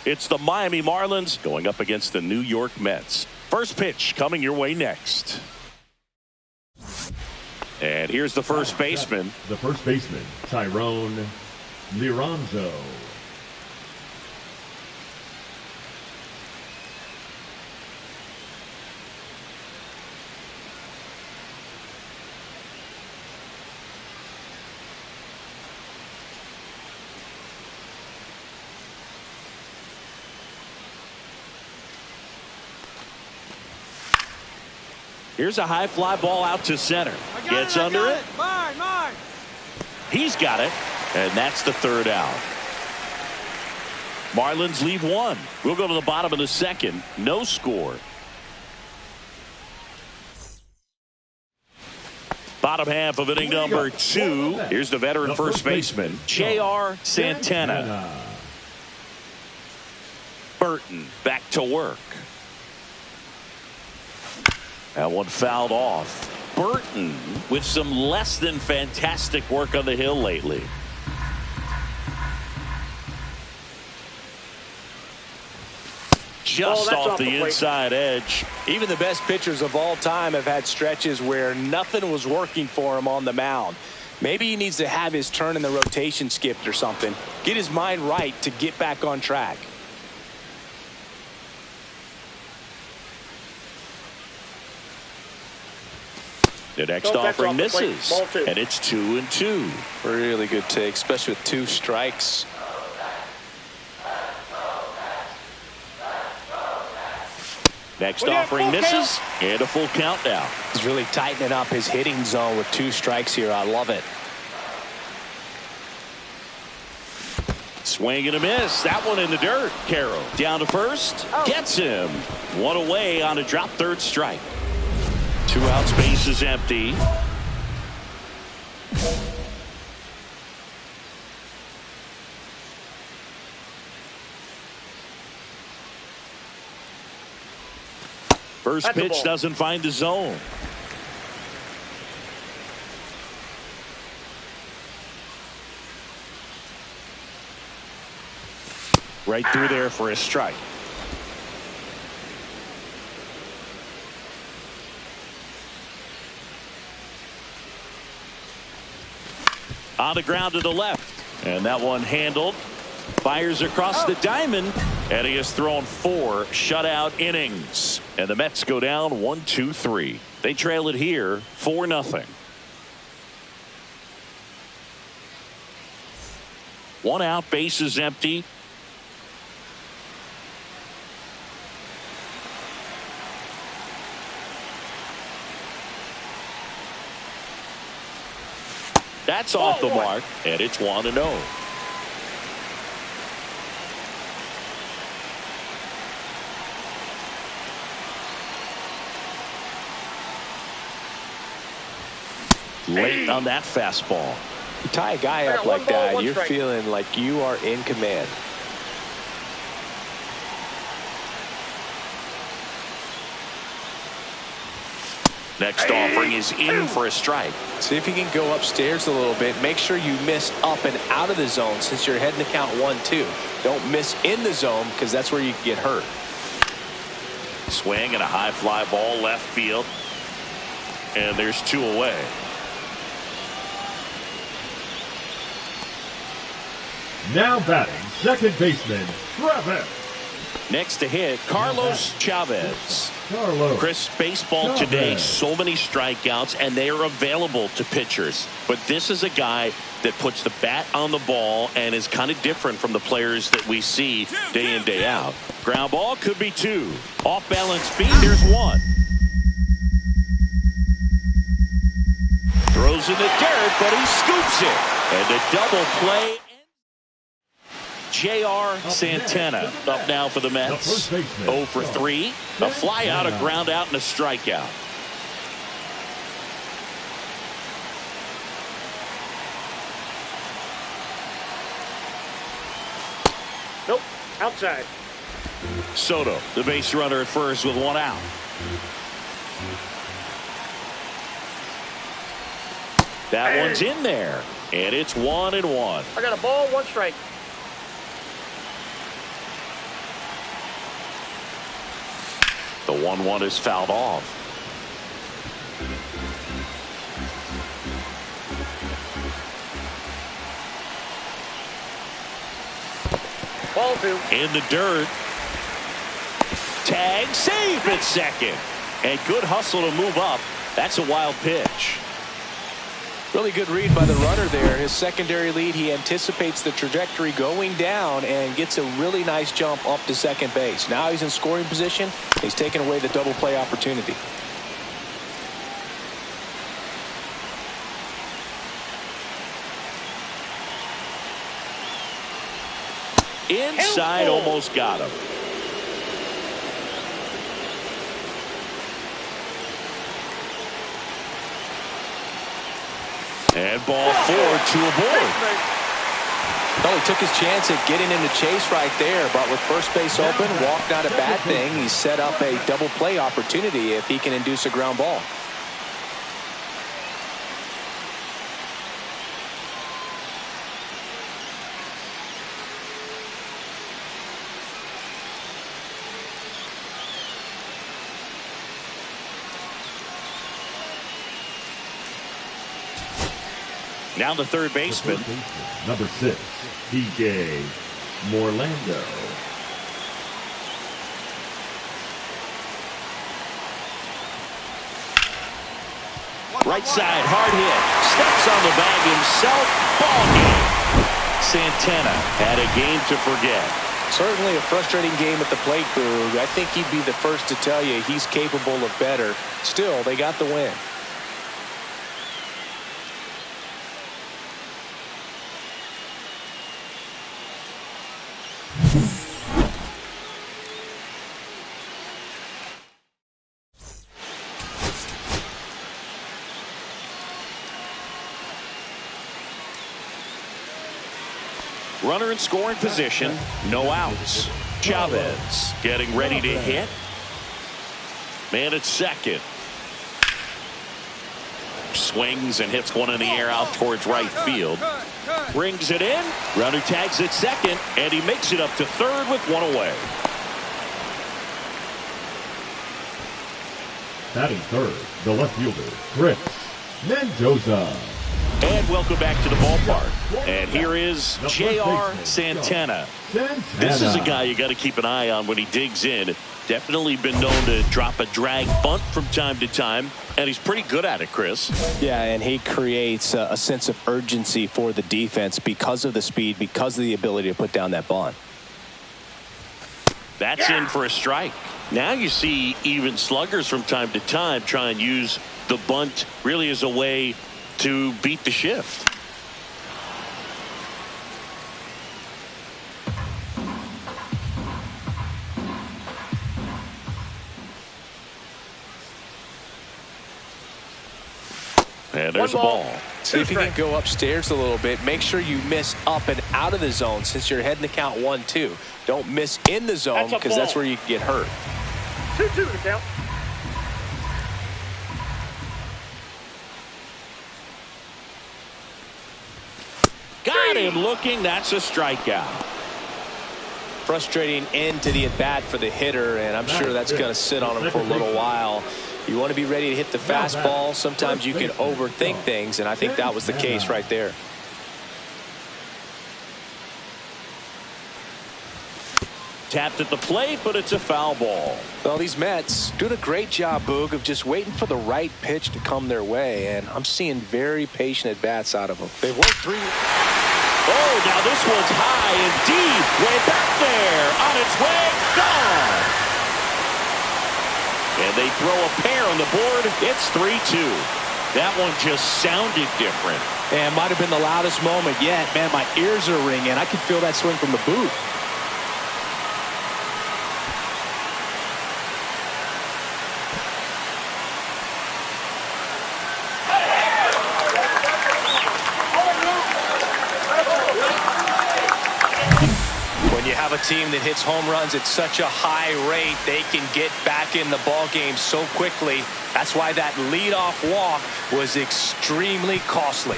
It's the Miami Marlins going up against the New York Mets. First pitch coming your way next. And here's the first baseman. The first baseman, Tyrone Liranzo. Here's a high fly ball out to center. Gets under it. Mine. He's got it. And that's the third out. Marlins leave one. We'll go to the bottom of the second. No score. Bottom half of inning number 2. Here's the veteran first baseman, J.R. Santana. Burton back to work. That one fouled off. Burton with some less than fantastic work on the hill lately. Just off the inside edge. Even the best pitchers of all time have had stretches where nothing was working for him on the mound. Maybe he needs to have his turn in the rotation skipped or something. Get his mind right to get back on track. The next offering misses, and it's 2-2. Really good take, especially with 2 strikes. Next offering misses, and a full count now. He's really tightening up his hitting zone with 2 strikes here. I love it. Swing and a miss. That one in the dirt. Carroll down to first. Gets him. One away on a drop third strike. 2 outs, bases empty. First pitch doesn't find the zone. Right through there for a strike. On the ground to the left, and that one handled. Fires across the diamond, and he has thrown 4 shutout innings, and the Mets go down 1-2-3. They trail it here 4-0. 1 out, bases empty. That's off the mark, and it's 1-0. Late on that fastball. You tie a guy up like that, you're feeling like you are in command. Next offering is in for a strike. See if you can go upstairs a little bit. Make sure you miss up and out of the zone since you're heading to count 1-2. Don't miss in the zone because that's where you can get hurt. Swing and a high fly ball left field. And there's 2 away. Now batting, second baseman, Travis Next to hit, Carlos Chavez. Chris, baseball today, so many strikeouts, and they are available to pitchers. But this is a guy that puts the bat on the ball and is kind of different from the players that we see day in, day out. Ground ball could be 2. Off balance speed, there's 1. Throws in the dirt, but he scoops it. And a double play. J.R. Santana up now for the Mets. 0 for 3. A fly out, a ground out, and a strikeout. Nope, outside. Soto, the base runner at first with 1 out. That one's in there, and it's 1-1. I got a ball, 1 strike. The 1-1 is fouled off. Ball 2. In the dirt. Tag, save at second. And good hustle to move up. That's a wild pitch. Really good read by the runner there. His secondary lead, he anticipates the trajectory going down and gets a really nice jump up to second base. Now he's in scoring position. He's taken away the double play opportunity. Inside, almost got him. And ball 4 to a board. Well, he took his chance at getting in the chase right there, but with first base open, walk not a bad thing. He set up a double play opportunity if he can induce a ground ball. Now the third baseman. Number 6, DJ Morlando. Right side, hard hit. Steps on the bag himself. Ball game. Santana had a game to forget. Certainly a frustrating game at the plate, Boog. I think he'd be the first to tell you he's capable of better. Still, they got the win. Runner in scoring position, no outs. Chavez getting ready to hit. Man at second. Swings and hits one in the air out towards right field. Brings it in. Runner tags at second, and he makes it up to third with 1 away. Batting third, the left fielder, Chris Mendoza. And welcome back to the ballpark. And here is J.R. Santana. This is a guy you got to keep an eye on when he digs in. Definitely been known to drop a drag bunt from time to time, and he's pretty good at it, Chris. Yeah, and he creates a sense of urgency for the defense because of the speed, because of the ability to put down that bunt. That's in for a strike. Now you see even sluggers from time to time try and use the bunt really as a way to beat the shift. And there's a ball. See if you can go upstairs a little bit. Make sure you miss up and out of the zone since you're heading to count 1-2. Don't miss in the zone because that's where you can get hurt. 2-2 to count. Got him looking. That's a strikeout. Frustrating end to the at-bat for the hitter, and I'm sure that's going to sit on him for a little while. You want to be ready to hit the fastball. Sometimes you can overthink things, and I think that was the case right there. Tapped at the plate, but it's a foul ball. Well, these Mets doing a great job, Boog, of just waiting for the right pitch to come their way, and I'm seeing very patient at-bats out of them. They've worked 3. Oh, now this one's high and deep, way back there, on its way, gone. And they throw a pair on the board. It's 3-2. That one just sounded different. And might have been the loudest moment yet. Man, my ears are ringing. I can feel that swing from the booth. When you have a team that hits home runs at such a high rate, they can get back in the ball game so quickly. That's why that leadoff walk was extremely costly.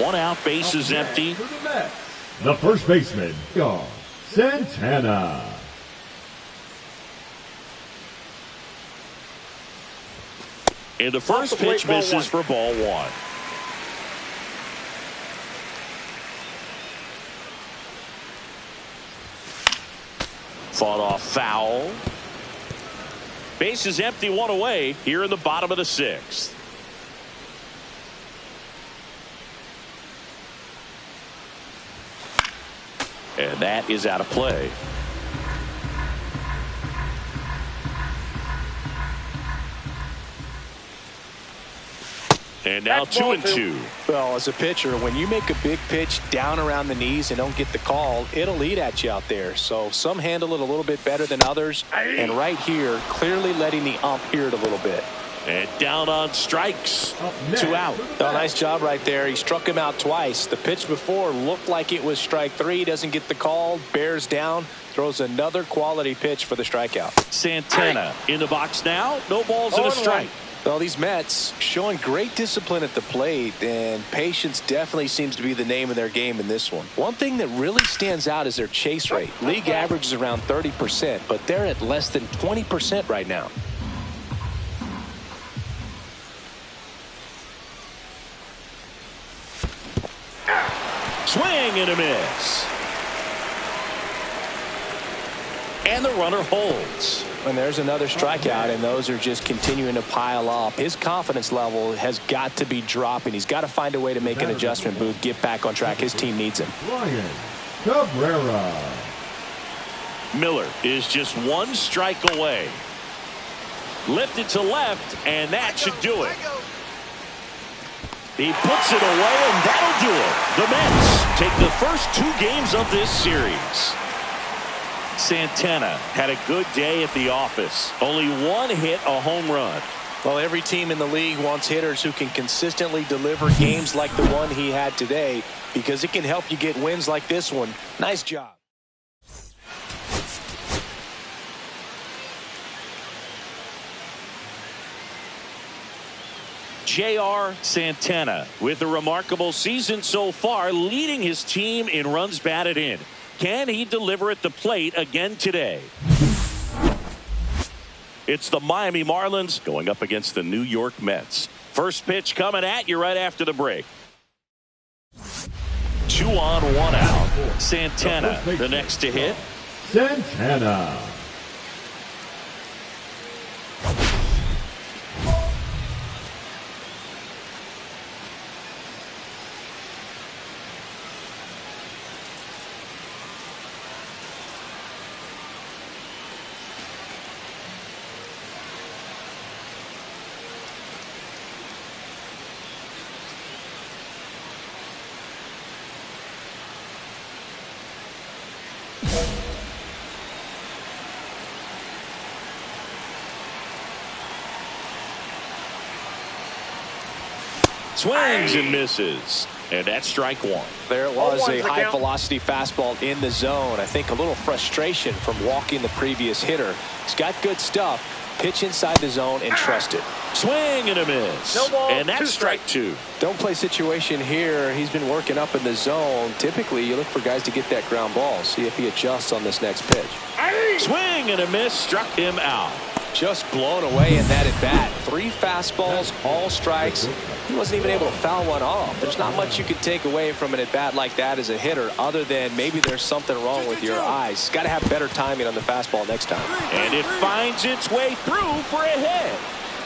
1 out, bases empty. The first baseman, Santana. And the first pitch misses for ball 1. Fought off foul. Bases empty, 1 away here in the bottom of the 6th. And that is out of play. And now 2-2. Well, as a pitcher, when you make a big pitch down around the knees and don't get the call, it'll eat at you out there. So some handle it a little bit better than others. And right here, clearly letting the ump hear it a little bit. And down on strikes. 2 out. Oh, nice job right there. He struck him out twice. The pitch before looked like it was strike 3. Doesn't get the call. Bears down. Throws another quality pitch for the strikeout. Santana in the box now. No balls and a strike. Well, these Mets showing great discipline at the plate, and patience definitely seems to be the name of their game in this one. One thing that really stands out is their chase rate. League average is around 30%, but they're at less than 20% right now. Swing and a miss. And the runner holds. And there's another strikeout, and those are just continuing to pile up. His confidence level has got to be dropping. He's got to find a way to make an adjustment, Booth, get back on track. His team needs him. Ryan Cabrera. Miller is just 1 strike away. Lifted to left, and that should do it. He puts it away, and that'll do it. The Mets take the first 2 games of this series. Santana had a good day at the office. Only 1 hit, a home run. Well, every team in the league wants hitters who can consistently deliver games like the one he had today, because it can help you get wins like this one. Nice job. J.R. Santana with a remarkable season so far, leading his team in runs batted in. Can he deliver at the plate again today? It's the Miami Marlins going up against the New York Mets. First pitch coming at you right after the break. 2 on, 1 out. Santana, the next to hit. Santana. Swings and misses. And that's strike 1. There it was, a high-velocity fastball in the zone. I think a little frustration from walking the previous hitter. He's got good stuff. Pitch inside the zone and trust it. Swing and a miss. No ball, and that's strike 2. Don't play situation here. He's been working up in the zone. Typically, you look for guys to get that ground ball. See if he adjusts on this next pitch. Swing and a miss, struck him out. Just blown away in that at bat. 3 fastballs, all strikes. He wasn't even able to foul one off. There's not much you can take away from an at bat like that as a hitter, other than maybe there's something wrong with your eyes. Got to have better timing on the fastball next time. And it finds its way through for a hit.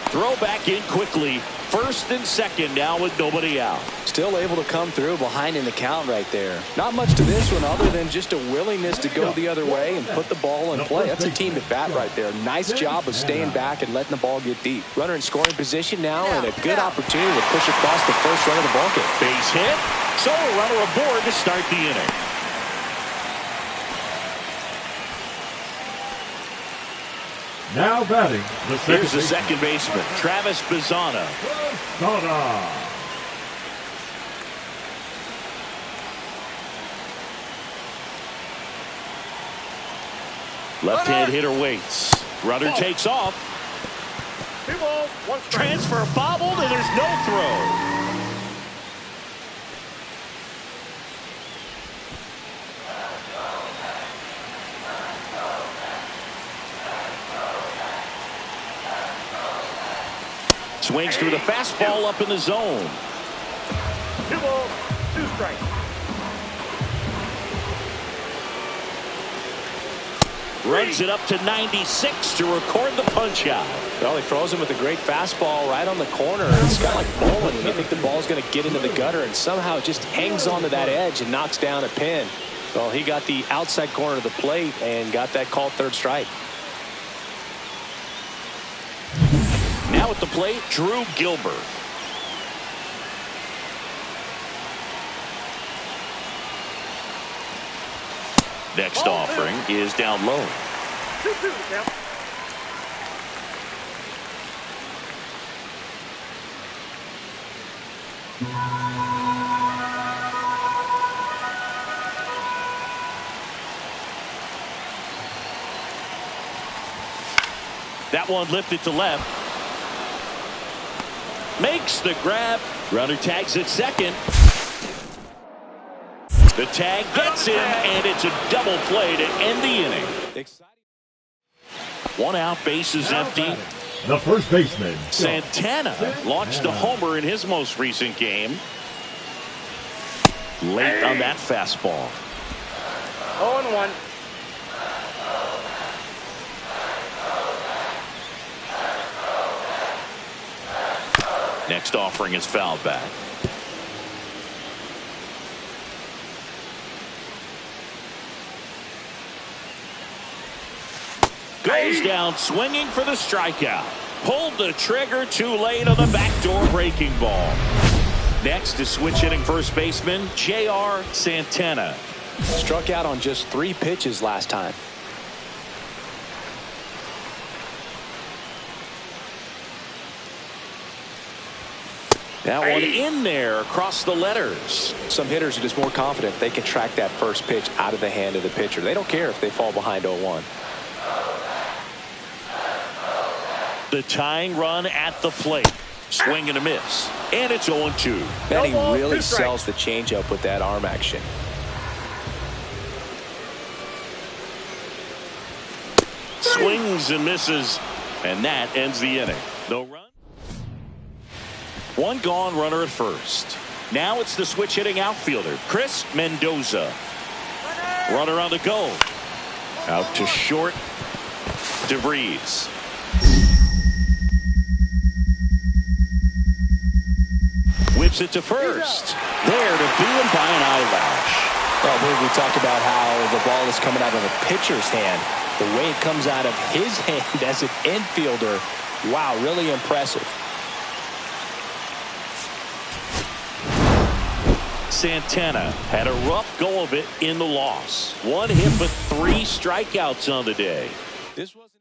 Throw back in quickly. First and second now with nobody out. Still able to come through behind in the count right there. Not much to this one other than just a willingness to go the other way and put the ball in play. That's a team at bat right there. Nice job of staying back and letting the ball get deep. Runner in scoring position now and a good opportunity to push across the first run of the ball game. Base hit. So a runner aboard to start the inning. Now batting, here's the second baseman, Travis Bazzana. Left-hand hitter waits. Runner takes off. 2 balls, 1 strike. Transfer bobbled, and there's no throw. Swings through the fastball up in the zone. 2 balls, 2 strikes. Runs it up to 96 to record the punch out. Well, he throws him with a great fastball right on the corner. It's kind of like bowling when you think the ball's going to get into the gutter, and somehow it just hangs onto that edge and knocks down a pin. Well, he got the outside corner of the plate and got that called third strike. Now at the plate, Drew Gilbert. Next offering is down low. 2-2 the count. That one lifted to left. Makes the grab. Runner tags at second. The tag gets him, and it's a double play to end the inning. 1 out, bases empty. The first baseman, Santana launched a homer in his most recent game. Late on that fastball. 0-1. Next offering is fouled back. Goes down swinging for the strikeout. Pulled the trigger too late on the backdoor breaking ball. Next is switch hitting first baseman J.R. Santana. Struck out on just 3 pitches last time. That one in there across the letters. Some hitters are just more confident if they can track that first pitch out of the hand of the pitcher. They don't care if they fall behind 0-1. The tying run at the plate. Swing and a miss. And it's 0-2. And he really sells the changeup with that arm action. Swings and misses. And that ends the inning. No run. 1 gone, runner at first. Now it's the switch hitting outfielder, Chris Mendoza. Runner on the go. Out to short. DeVries. Whips it to first. There to beat him by an eyelash. Well, we talked about how the ball is coming out of the pitcher's hand. The way it comes out of his hand as an infielder. Wow, really impressive. Santana had a rough go of it in the loss. 1 hit but 3 strikeouts on the day. This wasn't